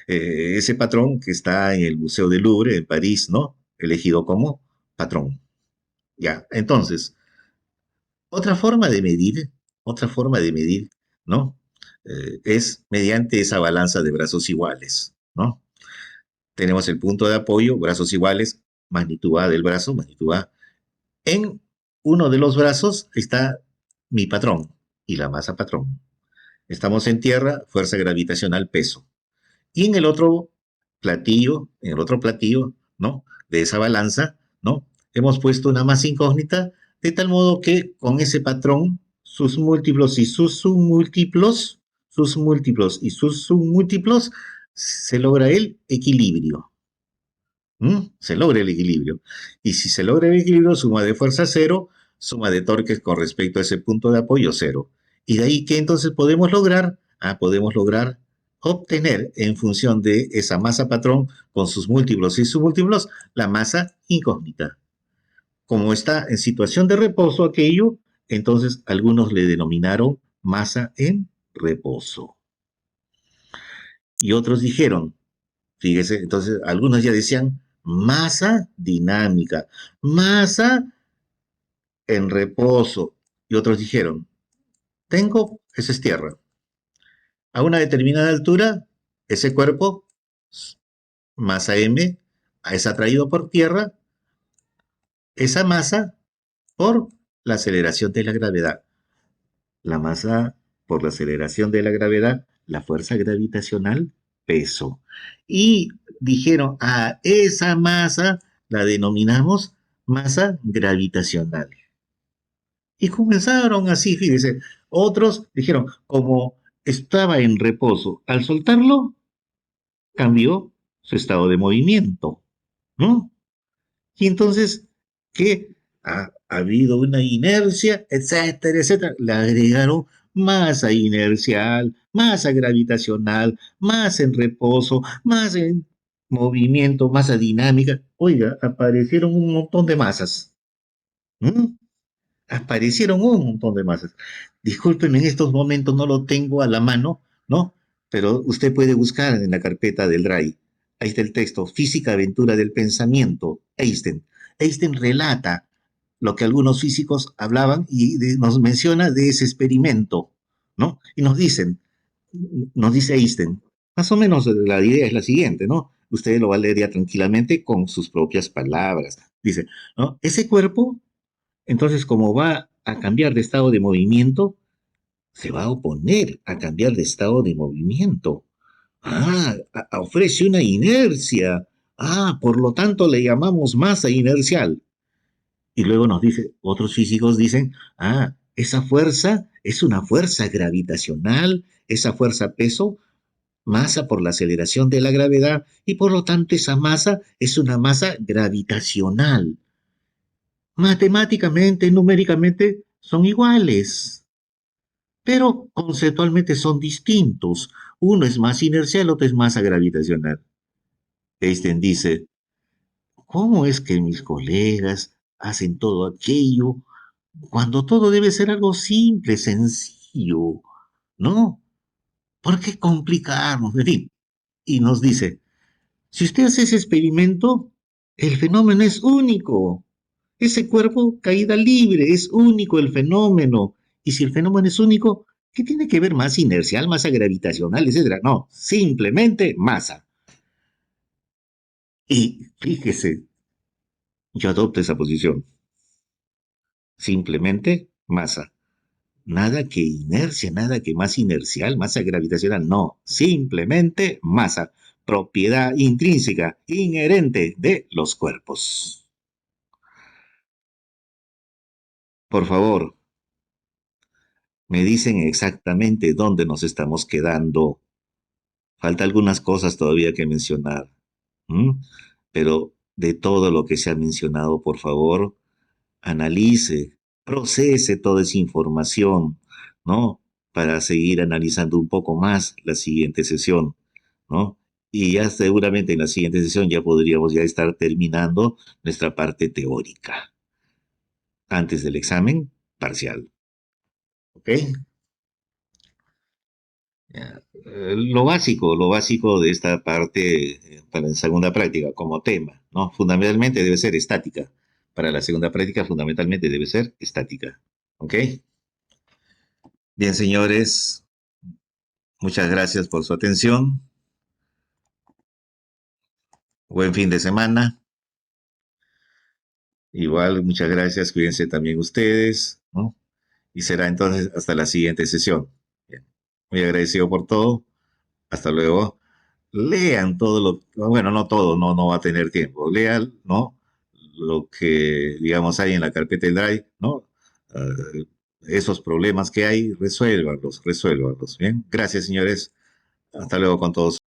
ese patrón que está en el Museo del Louvre, en París, ¿no? Elegido como patrón. Ya, entonces, otra forma de medir, otra forma de medir, ¿no? Es mediante esa balanza de brazos iguales, ¿no? Tenemos el punto de apoyo, brazos iguales, magnitud A del brazo, magnitud A. En uno de los brazos está mi patrón y la masa patrón. Estamos en tierra, fuerza gravitacional, peso. Y en el otro platillo, ¿no? De esa balanza, ¿no? Hemos puesto una masa incógnita, de tal modo que con ese patrón, sus múltiplos y sus submúltiplos, se logra el equilibrio. Se logra el equilibrio. Y si se logra el equilibrio, suma de fuerza cero, suma de torques con respecto a ese punto de apoyo cero. Y de ahí que entonces podemos lograr, obtener en función de esa masa patrón con sus múltiplos y submúltiplos, la masa incógnita. Como está en situación de reposo aquello, entonces algunos le denominaron masa en reposo. Y otros dijeron, fíjese, entonces algunos ya decían masa dinámica, masa en reposo. Y otros dijeron, esa es tierra. A una determinada altura, ese cuerpo, masa M, es atraído por tierra, esa masa por la aceleración de la gravedad. La masa por la aceleración de la gravedad, la fuerza gravitacional, peso. Y dijeron, esa masa la denominamos masa gravitacional. Y comenzaron así, fíjese. Otros dijeron, como estaba en reposo, al soltarlo, cambió su estado de movimiento, ¿no? Y entonces, ¿qué? Ha habido una inercia, etcétera, etcétera. Le agregaron masa inercial, masa gravitacional, masa en reposo, masa en movimiento, masa dinámica. Oiga, aparecieron un montón de masas. ¿Mm? Aparecieron un montón de masas. Disculpen, en estos momentos no lo tengo a la mano, ¿no? Pero usted puede buscar en la carpeta del Drive. Ahí está el texto, Física Aventura del Pensamiento, Einstein. Einstein relata lo que algunos físicos hablaban y nos menciona de ese experimento, ¿no? Y nos dice Einstein, más o menos la idea es la siguiente, ¿no? Usted lo va a leer ya tranquilamente con sus propias palabras. Dice, ¿no? Ese cuerpo entonces, como va a cambiar de estado de movimiento, se va a oponer a cambiar de estado de movimiento. Ofrece una inercia. Por lo tanto le llamamos masa inercial. Y luego otros físicos dicen, esa fuerza es una fuerza gravitacional, esa fuerza peso, masa por la aceleración de la gravedad, y por lo tanto esa masa es una masa gravitacional. Matemáticamente, numéricamente, son iguales, pero conceptualmente son distintos. Uno es más inercial, otro es masa gravitacional. Einstein dice, ¿cómo es que mis colegas hacen todo aquello cuando todo debe ser algo simple, sencillo? ¿No? ¿Por qué complicarnos? En fin, y nos dice, si usted hace ese experimento, el fenómeno es único. Ese cuerpo, caída libre, es único el fenómeno. Y si el fenómeno es único, ¿qué tiene que ver masa inercial, masa gravitacional, etcétera? No, simplemente masa. Y fíjese, yo adopto esa posición. Simplemente masa. Nada que inercia, nada que masa inercial, masa gravitacional, no. Simplemente masa. Propiedad intrínseca, inherente de los cuerpos. Por favor, Me dicen exactamente dónde nos estamos quedando. Falta algunas cosas todavía que mencionar. ¿M? Pero de todo lo que se ha mencionado, por favor, analice, procese toda esa información, ¿no? Para seguir analizando un poco más la siguiente sesión, ¿no? Y ya seguramente en la siguiente sesión ya podríamos ya estar terminando nuestra parte teórica antes del examen parcial, ¿ok? Ya. Lo básico de esta parte para la segunda práctica como tema, ¿no? Fundamentalmente debe ser estática. Para la segunda práctica fundamentalmente debe ser estática, ¿ok? Bien, señores, muchas gracias por su atención. Buen fin de semana. Igual, muchas gracias. Cuídense también ustedes, ¿no? Y será entonces hasta la siguiente sesión. Bien. Muy agradecido por todo. Hasta luego. Lean todo bueno, no todo, no va a tener tiempo. Lean, ¿no? Lo que, digamos, hay en la carpeta de Drive, ¿no? Esos problemas que hay, resuélvanlos. Bien. Gracias, señores. Hasta luego con todos.